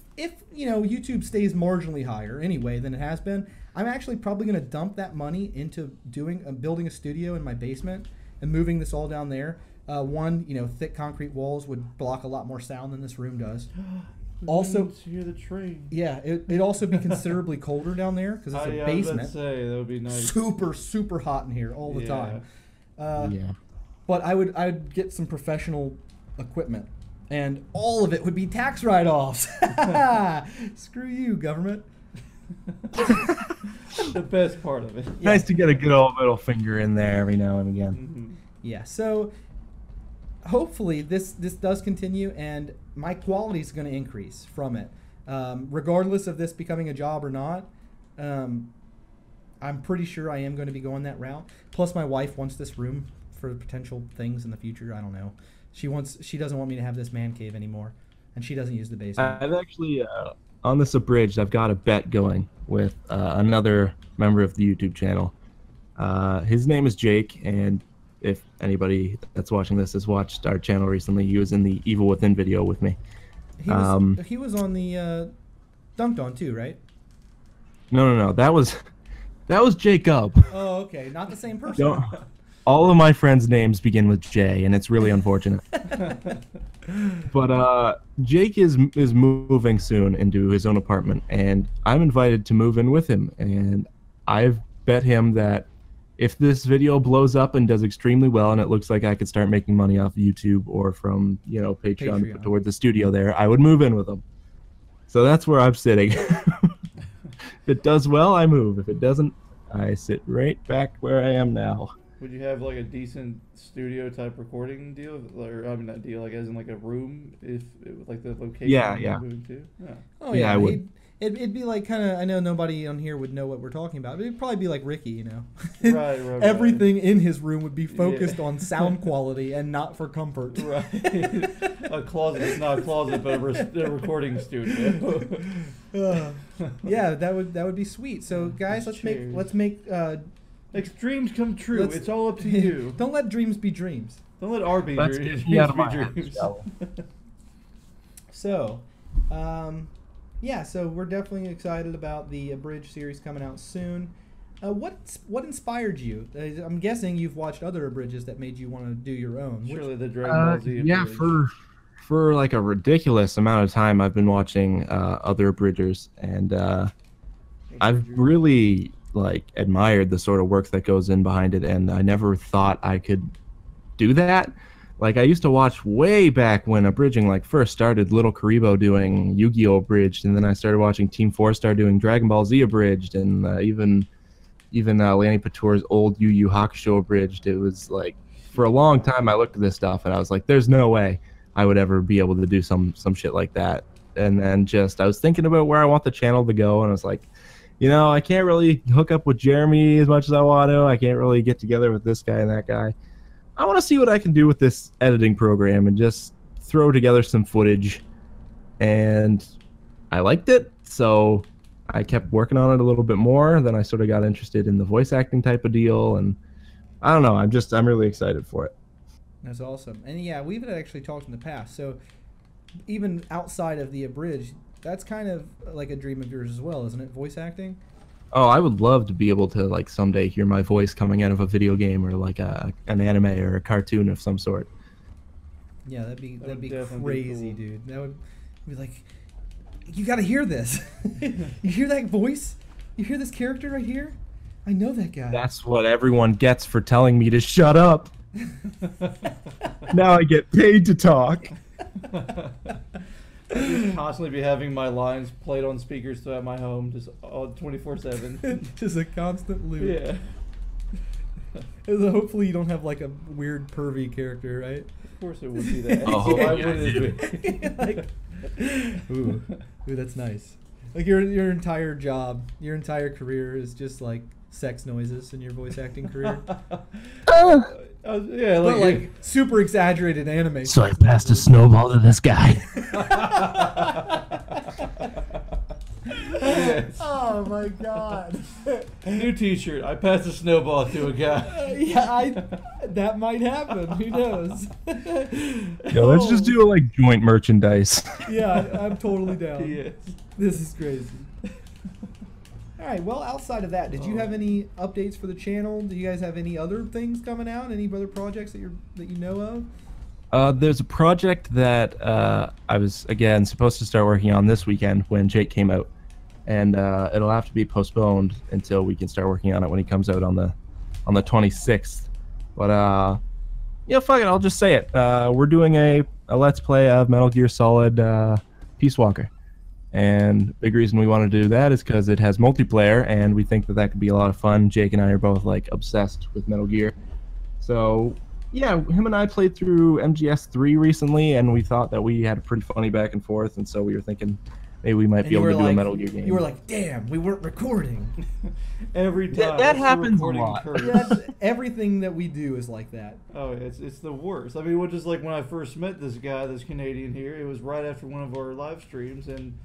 YouTube stays marginally higher anyway than it has been, I'm actually probably going to dump that money into building a studio in my basement and moving this all down there. Thick concrete walls would block a lot more sound than this room does. Also, hear the train. Yeah, it'd also be considerably colder down there because it's a basement. I was about to say, that would be nice. Super, super hot in here all the time. But I'd get some professional equipment, and all of it would be tax write-offs. Screw you, government. The best part of it. Yeah. Nice to get a good old middle finger in there every now and again. Mm-hmm. Yeah, so hopefully this does continue, and my quality is going to increase from it. Regardless of this becoming a job or not, I'm pretty sure I am going to be going that route. Plus, my wife wants this room for potential things in the future. I don't know. She doesn't want me to have this man cave anymore, and she doesn't use the basement. I've actually on this abridged, I've got a bet going with another member of the YouTube channel. His name is Jake, and if anybody that's watching this has watched our channel recently, he was in the Evil Within video with me. He was on the Dunked On too, right? No. That was Jacob. Oh, okay. Not the same person. All of my friends' names begin with J, and it's really unfortunate. But Jake is moving soon into his own apartment, and I'm invited to move in with him. And I've bet him that if this video blows up and does extremely well, and it looks like I could start making money off YouTube or from Patreon toward the studio there, I would move in with him. So that's where I'm sitting. If it does well, I move. If it doesn't, I sit right back where I am now. Would you have like a decent studio type recording deal, or I mean not deal, like as in like a room, if it was like the location? Yeah. Moving to? Yeah. Oh yeah, I would. It'd be like kind of, I know nobody on here would know what we're talking about, but it'd probably be like Ricky, you know. Right. Everything in his room would be focused on sound quality and not for comfort. Right. A closet, it's not a closet, but a recording studio. Yeah, that would be sweet. So guys, let's make dreams come true. It's all up to you. Don't let dreams be dreams. Don't let our dreams be dreams. So, so we're definitely excited about the Abridged series coming out soon. What inspired you? I'm guessing you've watched other Abridges that made you want to do your own. Surely the Dragon Ball Z. Yeah, for like a ridiculous amount of time, I've been watching other Abridgers, and I've really admired the sort of work that goes in behind it, and I never thought I could do that. Like, I used to watch way back when abridging first started, Little Karibo doing Yu-Gi-Oh! Abridged, and then I started watching Team 4-Star doing Dragon Ball Z Abridged, and even Lanny Patour's old Yu Yu Hakusho Abridged. It was for a long time I looked at this stuff and I was like, there's no way I would ever be able to do some shit like that. And then I was thinking about where I want the channel to go, and I was like, I can't really hook up with Jeremy as much as I want to. I can't really get together with this guy and that guy. I want to see what I can do with this editing program and just throw together some footage and I liked it, so I kept working on it a little bit more. Then I sort of got interested in the voice acting type of deal, and I don't know. I'm really excited for it. That's awesome. And yeah, we've actually talked in the past. So even outside of the abridged, that's kind of like a dream of yours as well, isn't it? Voice acting? Oh, I would love to be able to like someday hear my voice coming out of a video game or like an anime or a cartoon of some sort. Yeah, that'd be crazy, cool. Dude. That would be like, you got to hear this. You hear that voice? You hear this character right here? I know that guy. That's what everyone gets for telling me to shut up. Now I get paid to talk. I just constantly be having my lines played on speakers throughout my home, just all 24/7. Just a constant loop. Yeah. Hopefully you don't have like a weird pervy character, right? Of course it would be that. Oh, why would it be? Like, ooh, that's nice. Like your entire job, your entire career is just like sex noises in your voice acting career. Yeah, like super exaggerated anime. So I passed a snowball to this guy. Yes. Oh my god. New T-shirt. I passed a snowball to a guy. Yeah, that might happen. Who knows? Yo, let's just do like joint merchandise. Yeah, I'm totally down. Yes. This is crazy. All right. Well, outside of that, did you have any updates for the channel? Do you guys have any other things coming out? Any other projects that you know of? There's a project that I was again supposed to start working on this weekend when Jake came out, and it'll have to be postponed until we can start working on it when he comes out on the 26th. But yeah, fuck it, I'll just say it. We're doing a Let's Play of Metal Gear Solid Peace Walker. And big reason we want to do that is because it has multiplayer, and we think that could be a lot of fun. Jake and I are both like obsessed with Metal Gear, so yeah, him and I played through MGS3 recently, and we thought that we had a pretty funny back and forth, and so we were thinking maybe we might be able to do a Metal Gear game. You were like, "Damn, we weren't recording." Every time that happens a lot. Everything that we do is like that. Oh, it's the worst. I mean, just like when I first met this guy, this Canadian here, it was right after one of our live streams, and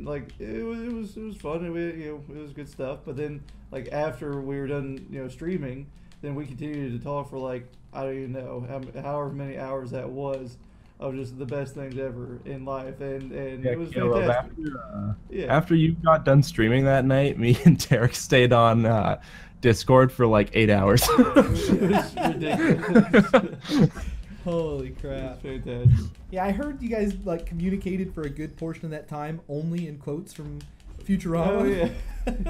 like it was fun. It was good stuff. But then like after we were done, streaming, then we continued to talk for like I don't even know however many hours that was, of just the best things ever in life, and it was fantastic. After you got done streaming that night, me and Derek stayed on Discord for like 8 hours. It was ridiculous. Holy crap! Fantastic. Yeah, I heard you guys like communicated for a good portion of that time only in quotes from Futurama. Oh yeah,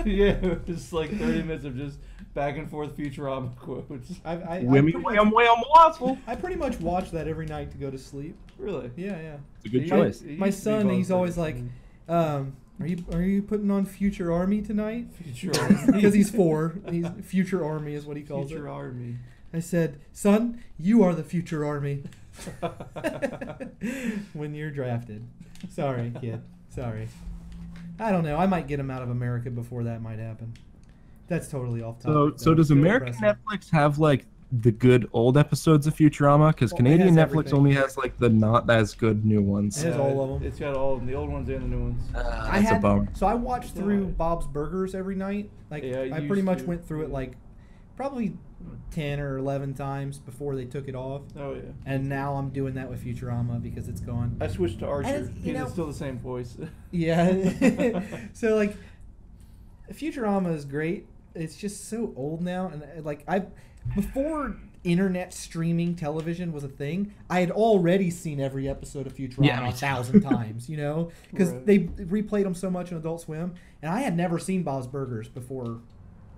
yeah. It was like 30 minutes of just back and forth Futurama quotes. I pretty much watch that every night to go to sleep. Really? Yeah. It's a good choice. My son, he's always like, "Are you putting on Future Army tonight?" Future Army. Because he's 4. He's Future Army is what he calls Future it. Army. I said, "Son, you are the future army." When you're drafted. Sorry, kid. Sorry. I don't know. I might get him out of America before that might happen. That's totally off topic. So does American Netflix have like the good old episodes of Futurama? Because Canadian Netflix only has like the not as good new ones. It has all of them. It's got all the old ones and the new ones. That's a bummer. So I watched through Bob's Burgers every night. Like I pretty much went through it like probably 10 or 11 times before they took it off. Oh yeah. And now I'm doing that with Futurama because it's gone. I switched to Archer. It's still the same voice. Yeah. So like Futurama is great. It's just so old now, and like before internet streaming television was a thing, I had already seen every episode of Futurama 1,000 times, because they replayed them so much on Adult Swim, and I had never seen Bob's Burgers before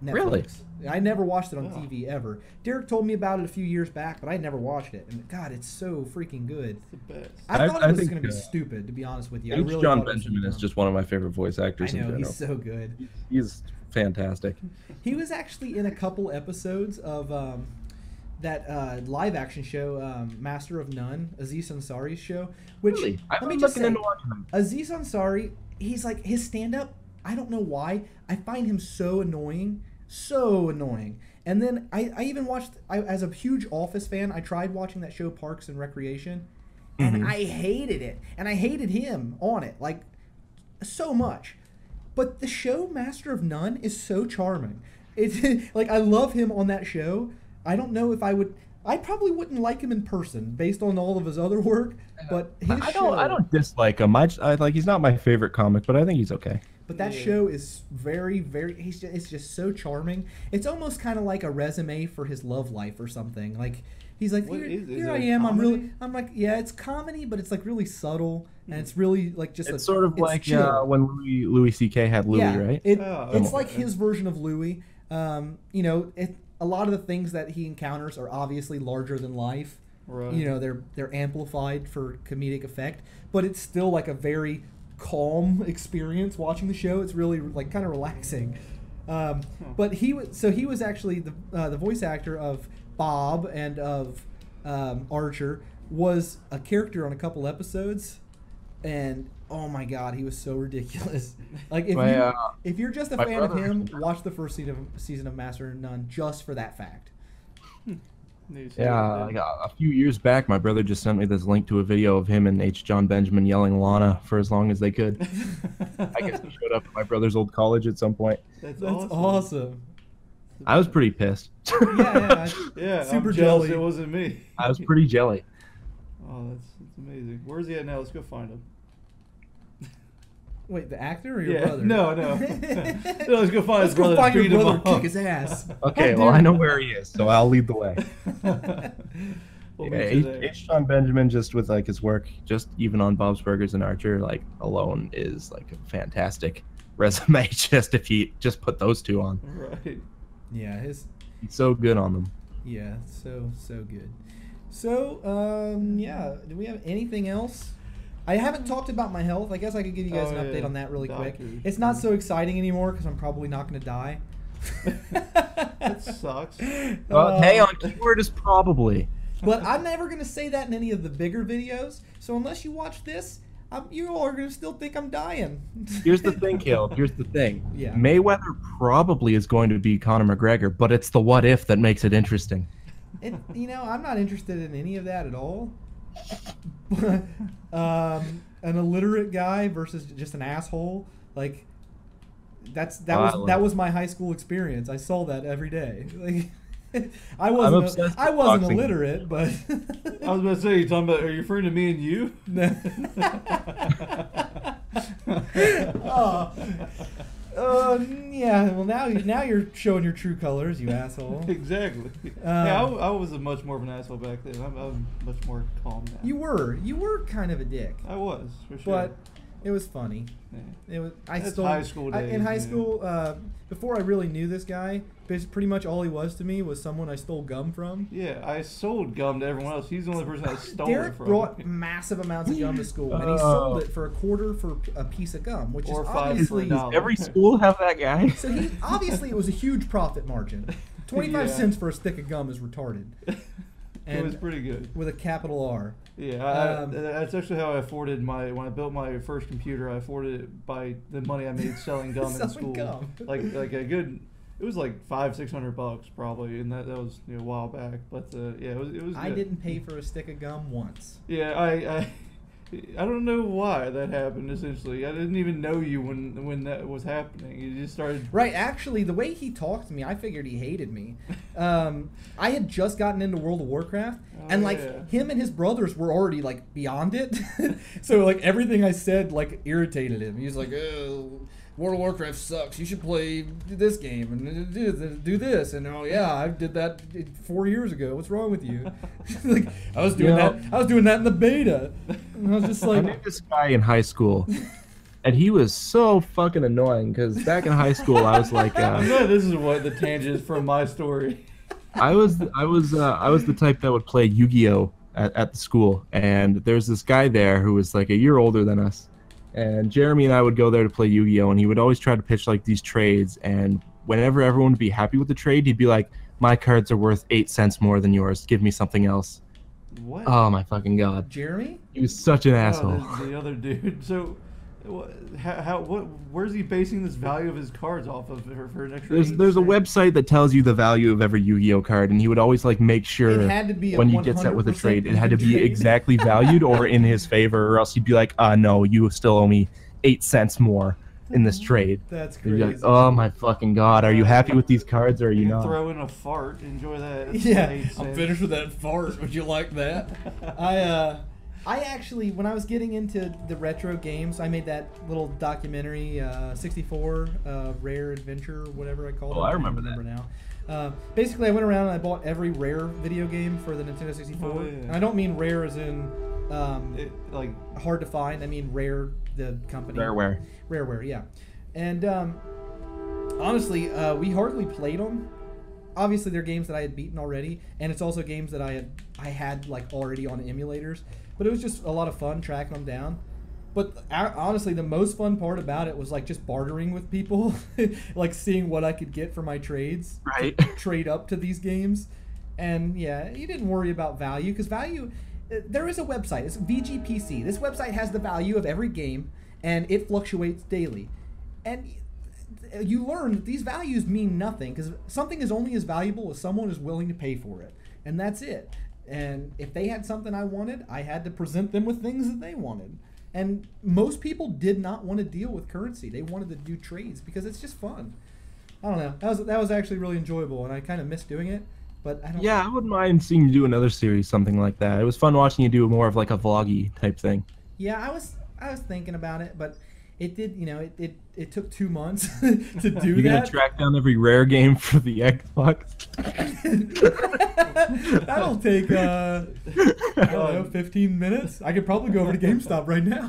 Netflix. Really? I never watched it on TV ever. Derek told me about it a few years back, but I never watched it. And God, it's so freaking good. It's the best. I thought it was going to be stupid, to be honest with you. Really John Benjamin is just one of my favorite voice actors in general. He's so good. He's fantastic. He was actually in a couple episodes of that live action show, Master of None, Aziz Ansari's show. Which, really? Let me just say, Aziz Ansari, he's like, his stand-up, I don't know why, I find him so annoying. So annoying. And then I even watched, as a huge Office fan, I tried watching that show Parks and Recreation. and I hated it, and I hated him on it like so much. But the show Master of None is so charming. It's like I love him on that show. I don't know if I probably wouldn't like him in person based on all of his other work, but I don't dislike him. I like he's not my favorite comic, but I think he's okay. But that show is very, very. It's just so charming. It's almost kind of like a resume for his love life or something. Like he's like, here I am. I'm like, yeah, it's comedy, but it's like really subtle, and it's really like just. It's sort of like when Louis C.K. had Louis, right? It's like his version of Louis. You know, a lot of the things that he encounters are obviously larger than life. Right. You know, they're amplified for comedic effect, but it's still like a very calm experience watching the show. It's really like kind of relaxing. But he was actually the voice actor of Bob and of Archer, was a character on a couple episodes, and oh my god, he was so ridiculous. Like if you're just a fan of him, watch the first season of Master of None just for that fact. Yeah, like a few years back, my brother just sent me this link to a video of him and H. John Benjamin yelling Lana for as long as they could. I guess he showed up at my brother's old college at some point. That's awesome. I was pretty pissed. Yeah, super I'm jealous jelly. it wasn't me. I was pretty jelly. Oh, that's amazing. Where's he at now? Let's go find him. Wait, the actor or your brother? No. No, let's go find his brother. Find your brother, kick his ass. Okay, well, I know where he is, so I'll lead the way. H. John Benjamin, just with like his work, just even on Bob's Burgers and Archer, like alone is like a fantastic resume. Just if he just put those two on, right? Yeah, he's so good on them. Yeah, so good. So, yeah, do we have anything else? I haven't talked about my health. I guess I could give you guys an update on that really quick. It's not so exciting anymore because I'm probably not going to die. That sucks. Hey, on keyword is probably. But I'm never going to say that in any of the bigger videos. So unless you watch this, you all are going to still think I'm dying. Here's the thing, Caleb. Here's the thing. Yeah. Mayweather probably is going to be Conor McGregor, but it's the what if that makes it interesting. You know, I'm not interested in any of that at all. An illiterate guy versus just an asshole, like that was my high school experience. I saw that every day. Like I wasn't illiterate, but I was about to say, are you referring to me and you? Yeah. Well, now you're showing your true colors, you asshole. Exactly. Yeah, I was much more of an asshole back then. I'm much more calm now. You were kind of a dick. I was, for sure. But it was funny. Yeah. It was. High school days. In high school, before I really knew this guy, pretty much all he was to me was someone I stole gum from. Yeah, I sold gum to everyone else. He's the only person I stole Derek it from. brought massive amounts of gum to school, and he sold it for $0.25 for a piece of gum, which is obviously every school have that guy. So obviously it was a huge profit margin. 25 cents for a stick of gum is retarded. And it was pretty good. With a capital R. Yeah, that's actually how I afforded when I built my first computer. I afforded it by the money I made selling gum in school. Gum. Like a good, it was like $500-600 probably, and that was a while back. But yeah, it was good. I didn't pay for a stick of gum once. Yeah, I don't know why that happened. Essentially, I didn't even know you when that was happening. You just started. Right. Actually, the way he talked to me, I figured he hated me. I had just gotten into World of Warcraft, and him and his brothers were already like beyond it. So like everything I said like irritated him. He was like, "Oh, World of Warcraft sucks. You should play this game and do this." And oh yeah, I did that 4 years ago. What's wrong with you? Like I was doing that. I was doing that in the beta. And I was just like, I knew this guy in high school, and he was so fucking annoying. Because back in high school, I was like, I'm glad this is what the tangent is from my story. I was the type that would play Yu-Gi-Oh at the school, and there's this guy there who was like a year older than us. And Jeremy and I would go there to play Yu-Gi-Oh! And he would always try to pitch like these trades. And whenever everyone would be happy with the trade, he'd be like, "My cards are worth 8 cents more than yours. Give me something else." What? Oh my fucking god. Jeremy? He was such an asshole. The other dude. So, Where's he basing this value of his cards off of for an extra? There's a website that tells you the value of every Yu-Gi-Oh card, and he would always like make sure it had to be when you get set with a trade, it had to be exactly valued or in his favor, or else he'd be like, no, you still owe me 8 cents more in this trade. That's crazy. Like, oh my fucking god, are you happy with these cards or are you not? Throw in a fart, enjoy that. Yeah, I'm finished with that fart. Would you like that? I actually, when I was getting into the retro games, I made that little documentary, 64, Rare Adventure, whatever I called it. Oh, I remember that. Now. Basically, I went around and I bought every Rare video game for the Nintendo 64. Oh, yeah. And I don't mean rare as in like hard to find. I mean Rare, the company. Rareware, yeah. And honestly, we hardly played them. Obviously, they're games that I had beaten already, and it's also games that I had like already on emulators. But it was just a lot of fun tracking them down. But honestly, the most fun part about it was like just bartering with people, like seeing what I could get for my trades. Right. Trade up to these games. And yeah, you didn't worry about value, because value, there is a website. It's VGPC. This website has the value of every game, and it fluctuates daily. And you learn that these values mean nothing, because something is only as valuable as someone is willing to pay for it. And that's it. And if they had something I wanted, I had to present them with things that they wanted. And most people did not want to deal with currency. They wanted to do trades because it's just fun. I don't know. That was actually really enjoyable, and I kind of miss doing it. But I don't. Yeah, I wouldn't mind seeing you do another series, something like that. It was fun watching you do more of like a vloggy type thing. Yeah, I was thinking about it, but it did, it took 2 months to do that. You're gonna track down every rare game for the Xbox? That'll take, I don't know, 15 minutes. I could probably go over to GameStop right now.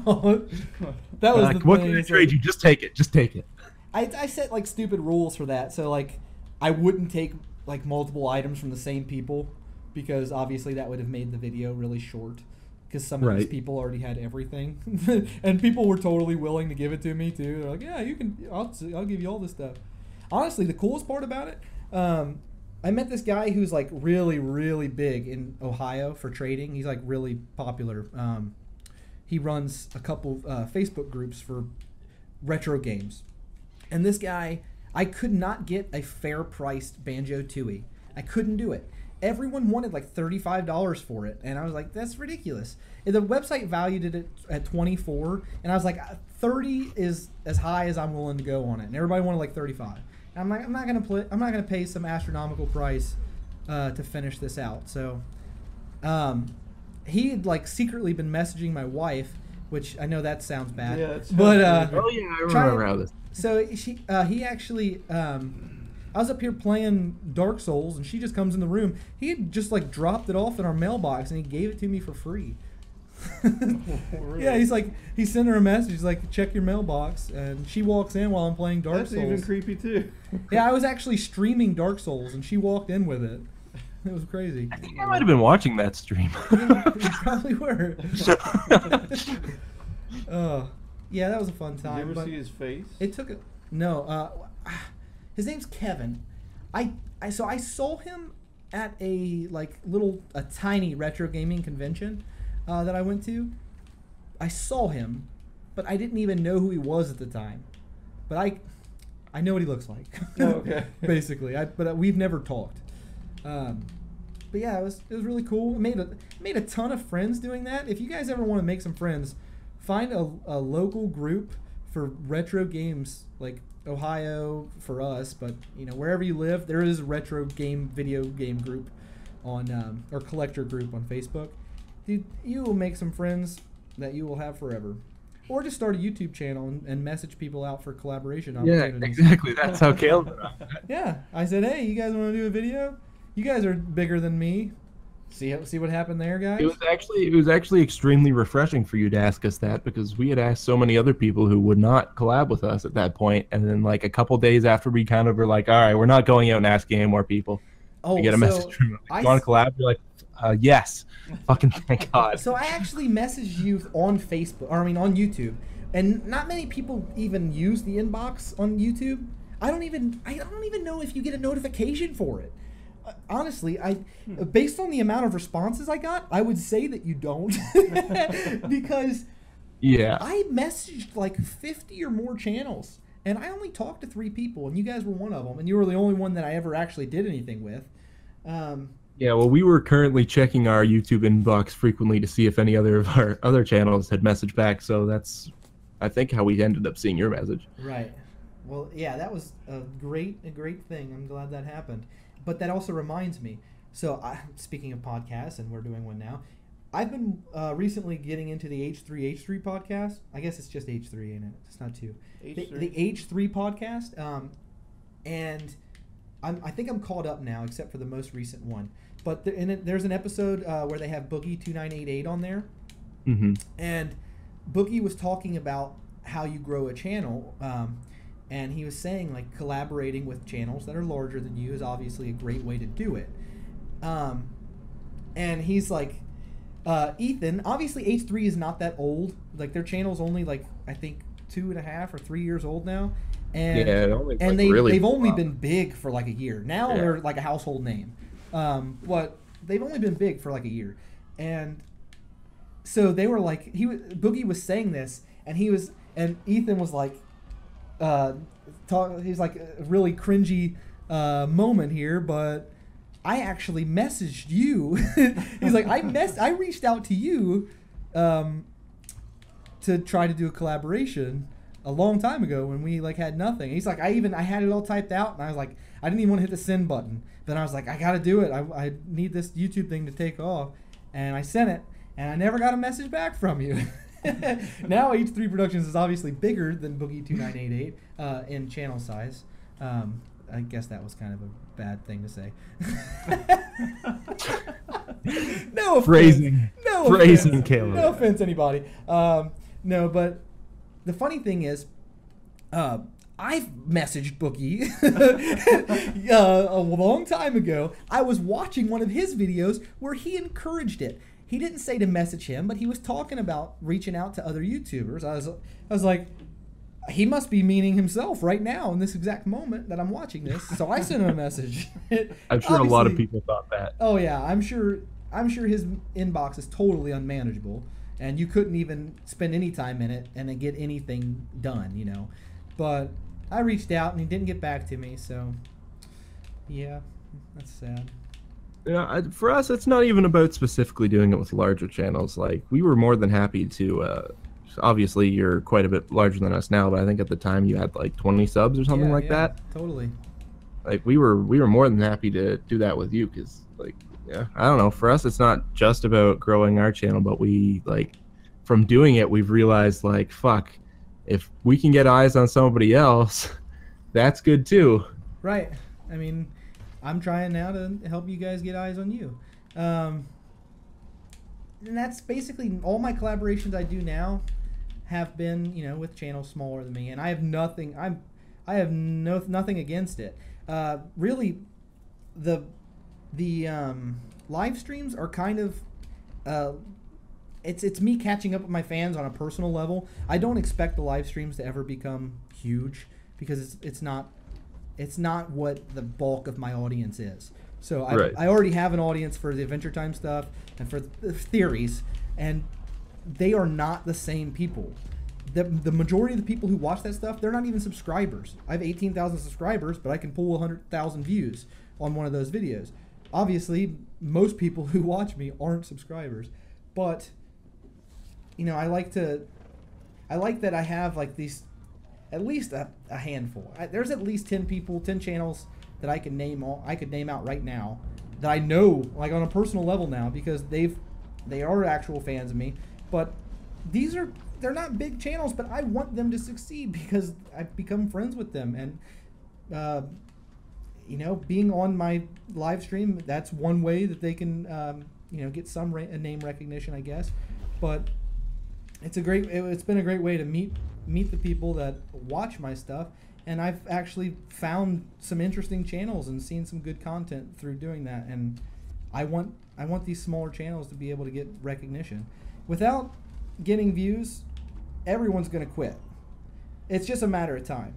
That was the what thing. can I trade you? Just take it. Just take it. I set like stupid rules for that, so like I wouldn't take like multiple items from the same people, because obviously that would have made the video really short. Because some of these people already had everything, and people were totally willing to give it to me too. They're like, "Yeah, you can. I'll give you all this stuff." Honestly, the coolest part about it, I met this guy who's like really, really big in Ohio for trading. He's like really popular. He runs a couple Facebook groups for retro games, and this guy, I could not get a fair priced Banjo-Tooie. I couldn't do it. Everyone wanted like $35 for it, and I was like, that's ridiculous. And the website valued it at $24, and I was like, 30 is as high as I'm willing to go on it, and everybody wanted like 35. And I'm like, I'm not gonna pay some astronomical price to finish this out. So he had like secretly been messaging my wife, which I know that sounds bad. Yeah, but oh yeah, I remember how this. So he actually. I was up here playing Dark Souls, and she just comes in the room. He had just like dropped it off in our mailbox, and he gave it to me for free. Really? Yeah, he sent her a message. He's like, check your mailbox, and she walks in while I'm playing Dark Souls. That's even creepy too. Yeah, I was actually streaming Dark Souls, and she walked in with it. It was crazy. I think I might have been watching that stream. You probably were. Yeah, that was a fun time. Did you ever see his face? It took a no. His name's Kevin. So I saw him at a tiny retro gaming convention that I went to. I saw him, but I didn't even know who he was at the time. But I know what he looks like. Oh, okay. Basically, but we've never talked. But yeah, it was really cool. Made a ton of friends doing that. If you guys ever want to make some friends, find a local group for retro games, like Ohio for us, but wherever you live, there is a retro video game group on or collector group on Facebook. You will make some friends that you will have forever. Or just start a YouTube channel and message people out for collaboration opportunities. Yeah, exactly. That's how Caleb. Yeah, I said, hey, you guys want to do a video? You guys are bigger than me. See what happened there, guys? It was actually extremely refreshing for you to ask us that, because we had asked so many other people who would not collab with us at that point, and then like a couple days after we kind of were like, all right, we're not going out and asking any more people. We get a message from them. You want to collab? You're like, yes. Fucking thank God. So I actually messaged you on Facebook, or on YouTube, and not many people even use the inbox on YouTube. I don't even know if you get a notification for it. Honestly, based on the amount of responses I got, I would say that you don't, because Yeah. I messaged like 50 or more channels, and I only talked to 3 people, and you guys were one of them, and you were the only one that I ever actually did anything with. Yeah, well, we were currently checking our YouTube inbox frequently to see if any other of our other channels had messaged back, so that's, I think, how we ended up seeing your message. Right. Well, yeah, that was a great thing. I'm glad that happened. But that also reminds me. So, speaking of podcasts, and we're doing one now, I've been recently getting into the H3 podcast. I guess it's just H3, ain't it? It's not 2. The H3 podcast, and I think I'm caught up now, except for the most recent one. But there's an episode where they have Boogie2988 on there, and Boogie was talking about how you grow a channel, and he was saying like collaborating with channels that are larger than you is obviously a great way to do it. And he's like, Ethan, obviously H3 is not that old. Like their channel's only like I think 2.5 or 3 years old now. And they've only been big for like a year. Now they're like a household name. But they've only been big for like a year. And so they were like, Boogie was saying this, and Ethan was like, he's like a really cringy moment here, but I actually messaged you. He's like, I reached out to you to try to do a collaboration a long time ago when we like had nothing. He's like, I had it all typed out, and I was like, I didn't even want to hit the send button. Then I was like, I gotta do it. I need this YouTube thing to take off, and I sent it, and I never got a message back from you. Now H3 Productions is obviously bigger than Boogie2988 in channel size. I guess that was kind of a bad thing to say. No offense. Phrasing, Caleb. No offense, anybody. No, but the funny thing is, I've messaged Boogie a long time ago. I was watching one of his videos where he encouraged it. He didn't say to message him, but he was talking about reaching out to other YouTubers. I was like, he must be meaning himself right now in this exact moment that I'm watching this. So I sent him a message. I'm sure a lot of people thought that. Oh yeah, I'm sure his inbox is totally unmanageable, and you couldn't even spend any time in it and then get anything done, you know. But I reached out and he didn't get back to me, so yeah, that's sad. Yeah, for us, it's not even about specifically doing it with larger channels. Like, we were more than happy to, obviously you're quite a bit larger than us now, but I think at the time you had like 20 subs or something like that. Totally. Like, we were more than happy to do that with you, because, like, yeah, I don't know, for us it's not just about growing our channel, but we, like, from doing it, we've realized, like, fuck, if we can get eyes on somebody else, that's good too. Right. I mean, I'm trying now to help you guys get eyes on you. And that's basically all my collaborations I do now have been, you know, with channels smaller than me, and I have nothing. Nothing against it. Really, the live streams are kind of it's me catching up with my fans on a personal level. I don't expect the live streams to ever become huge because it's not what the bulk of my audience is. So I already have an audience for the Adventure Time stuff and for the theories, and they are not the same people. The majority of the people who watch that stuff, they're not even subscribers. I have 18,000 subscribers, but I can pull 100,000 views on one of those videos. Obviously, most people who watch me aren't subscribers, but you know, I like that I have like these, at least a handful. There's at least 10 people, 10 channels that I could name out right now that I know, like on a personal level now, because they are actual fans of me. But they're not big channels, but I want them to succeed because I've become friends with them, and you know, being on my live stream, that's one way that they can you know, get some name recognition, I guess. But it's been a great way to meet the people that watch my stuff, and I've actually found some interesting channels and seen some good content through doing that. And I want these smaller channels to be able to get recognition. Without getting views, everyone's gonna quit. It's just a matter of time.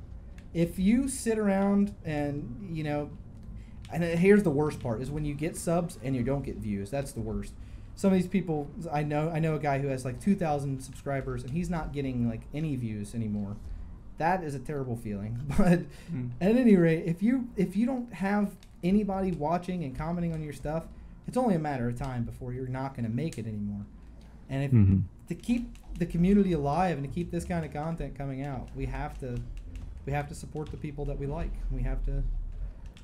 If you sit around and, you know, and here's the worst part, is when you get subs and you don't get views. That's the worst. some of these people, I know a guy who has like 2,000 subscribers and he's not getting like any views anymore. That is a terrible feeling. But at any rate, if you don't have anybody watching and commenting on your stuff, it's only a matter of time before you're not going to make it anymore. And if to keep the community alive and to keep this kind of content coming out, we have to support the people that we like. We have to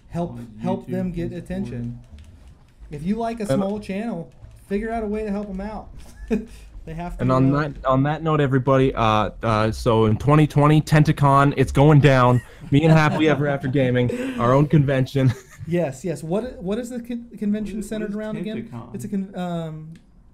help them get attention. If you like a small channel, figure out a way to help them out. They have to. And on that note, everybody, so in 2020, Tentacon, it's going down. Me and Happily Ever After Gaming, our own convention. Yes. What is the convention centered around again? It's a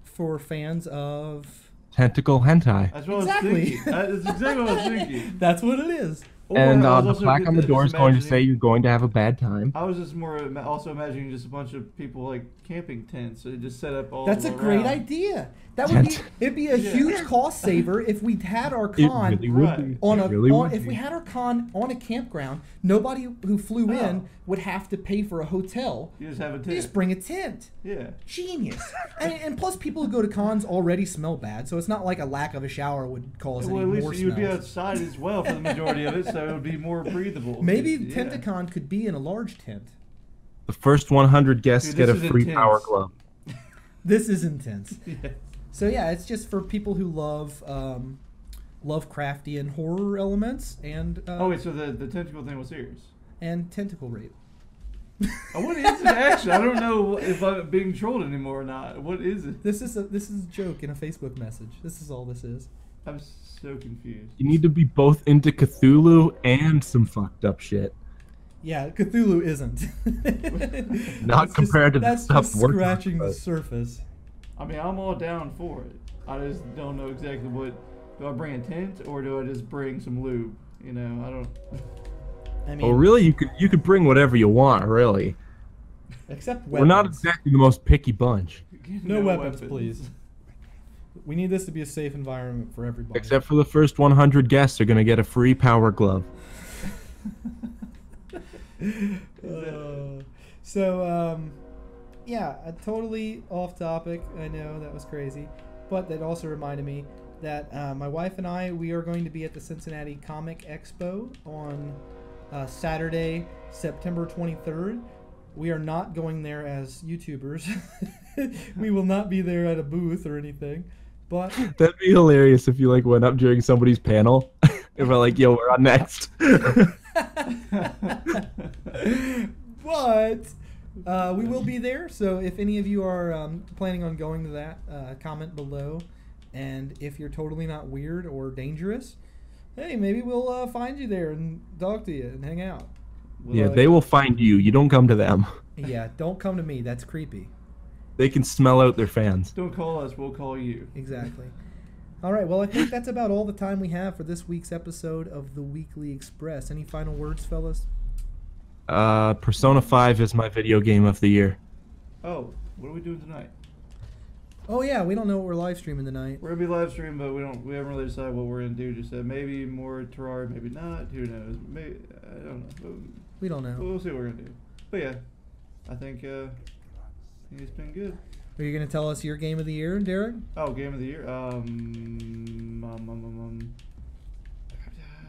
for fans of tentacle hentai. That's what I was thinking. That's exactly what I was thinking. That's what it is. And the plaque on the door is going to say you're going to have a bad time. I was just also imagining just a bunch of people like camping tents. So they just set up all. That's a great idea. That would be it'd be a huge cost saver if we had our con if we had our con on a campground. Nobody who flew in would have to pay for a hotel. You just have a tent. You just bring a tent. Yeah. Genius. and plus, people who go to cons already smell bad, so it's not like a lack of a shower would cause any more smells. Well, at least you'd be outside as well for the majority of it, so it would be more breathable. Maybe Tentacon could be in a large tent. The first 100 guests get a free power glove. This is intense. Yeah. So yeah, it's just for people who love Lovecraftian horror elements and. Oh wait, so the tentacle thing was serious. And tentacle rape. What is it actually? I don't know if I'm being trolled anymore or not. What is it? This is a joke in a Facebook message. This is all this is. I'm so confused. You need to be both into Cthulhu and some fucked up shit. Yeah, Cthulhu isn't. Not compared to the stuff that's just scratching the surface. I mean, I'm all down for it. I just don't know exactly what. Do I bring a tent or do I just bring some lube? You know, I don't. I mean, well, really, you could bring whatever you want, really. Except weapons. We're not exactly the most picky bunch. No weapons, please. We need this to be a safe environment for everybody. Except for the first 100 guests are going to get a free power glove. Yeah, totally off topic. I know that was crazy, but that also reminded me that my wife and we are going to be at the Cincinnati Comic Expo on Saturday, September 23rd. We are not going there as YouTubers. We will not be there at a booth or anything. But that'd be hilarious if you like went up during somebody's panel. If we're like, "Yo, we're on next." But we will be there. So if any of you are planning on going to that, comment below. And if you're totally not weird or dangerous, hey, maybe we'll find you there and talk to you and hang out. Yeah, they will find you. You don't come to them. Yeah, don't come to me. That's creepy. They can smell out their fans. Don't call us. We'll call you. Exactly. All right. Well, I think that's about all the time we have for this week's episode of the Weekly Express. Any final words, fellas? Persona 5 is my video game of the year. Oh, what are we doing tonight? Oh yeah, we don't know what we're live streaming tonight. We're gonna be live streaming, but we haven't really decided what we're gonna do. Just maybe more Terraria, maybe not. Who knows? Maybe I don't know. We don't know. We'll see what we're gonna do. But yeah, I think it's been good. Are you gonna tell us your game of the year, Derek? Oh, game of the year.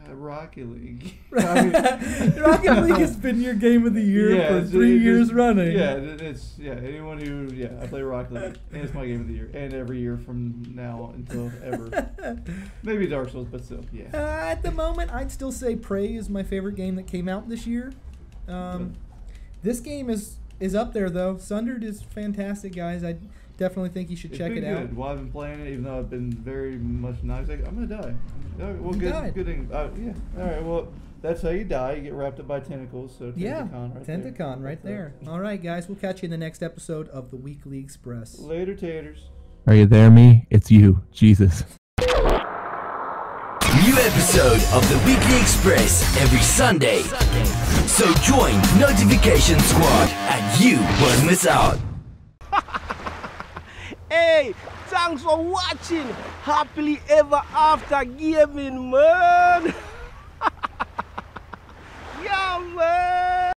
Rocket League. Rocket League has been your game of the year for 3 years running. Yeah, anyone who I play Rocket League, and it's my game of the year, and every year from now until ever. Maybe Dark Souls, but still, yeah. At the moment, I'd still say Prey is my favorite game that came out this year. This game is up there though. Sundered is fantastic, guys. I definitely think you should check it out. Well, I've been playing it, even though I've been very much not. I'm gonna die. Well, good thing. Yeah. All right. Well, that's how you die. You get wrapped up by tentacles. So Tentacon right there. All right, guys. We'll catch you in the next episode of the Weekly Express. Later, taters. Are you there, me? It's you, Jesus. New episode of the Weekly Express every Sunday. So join Notification Squad and you won't miss out. Hey, thanks for watching Happily Ever After Gaming, man.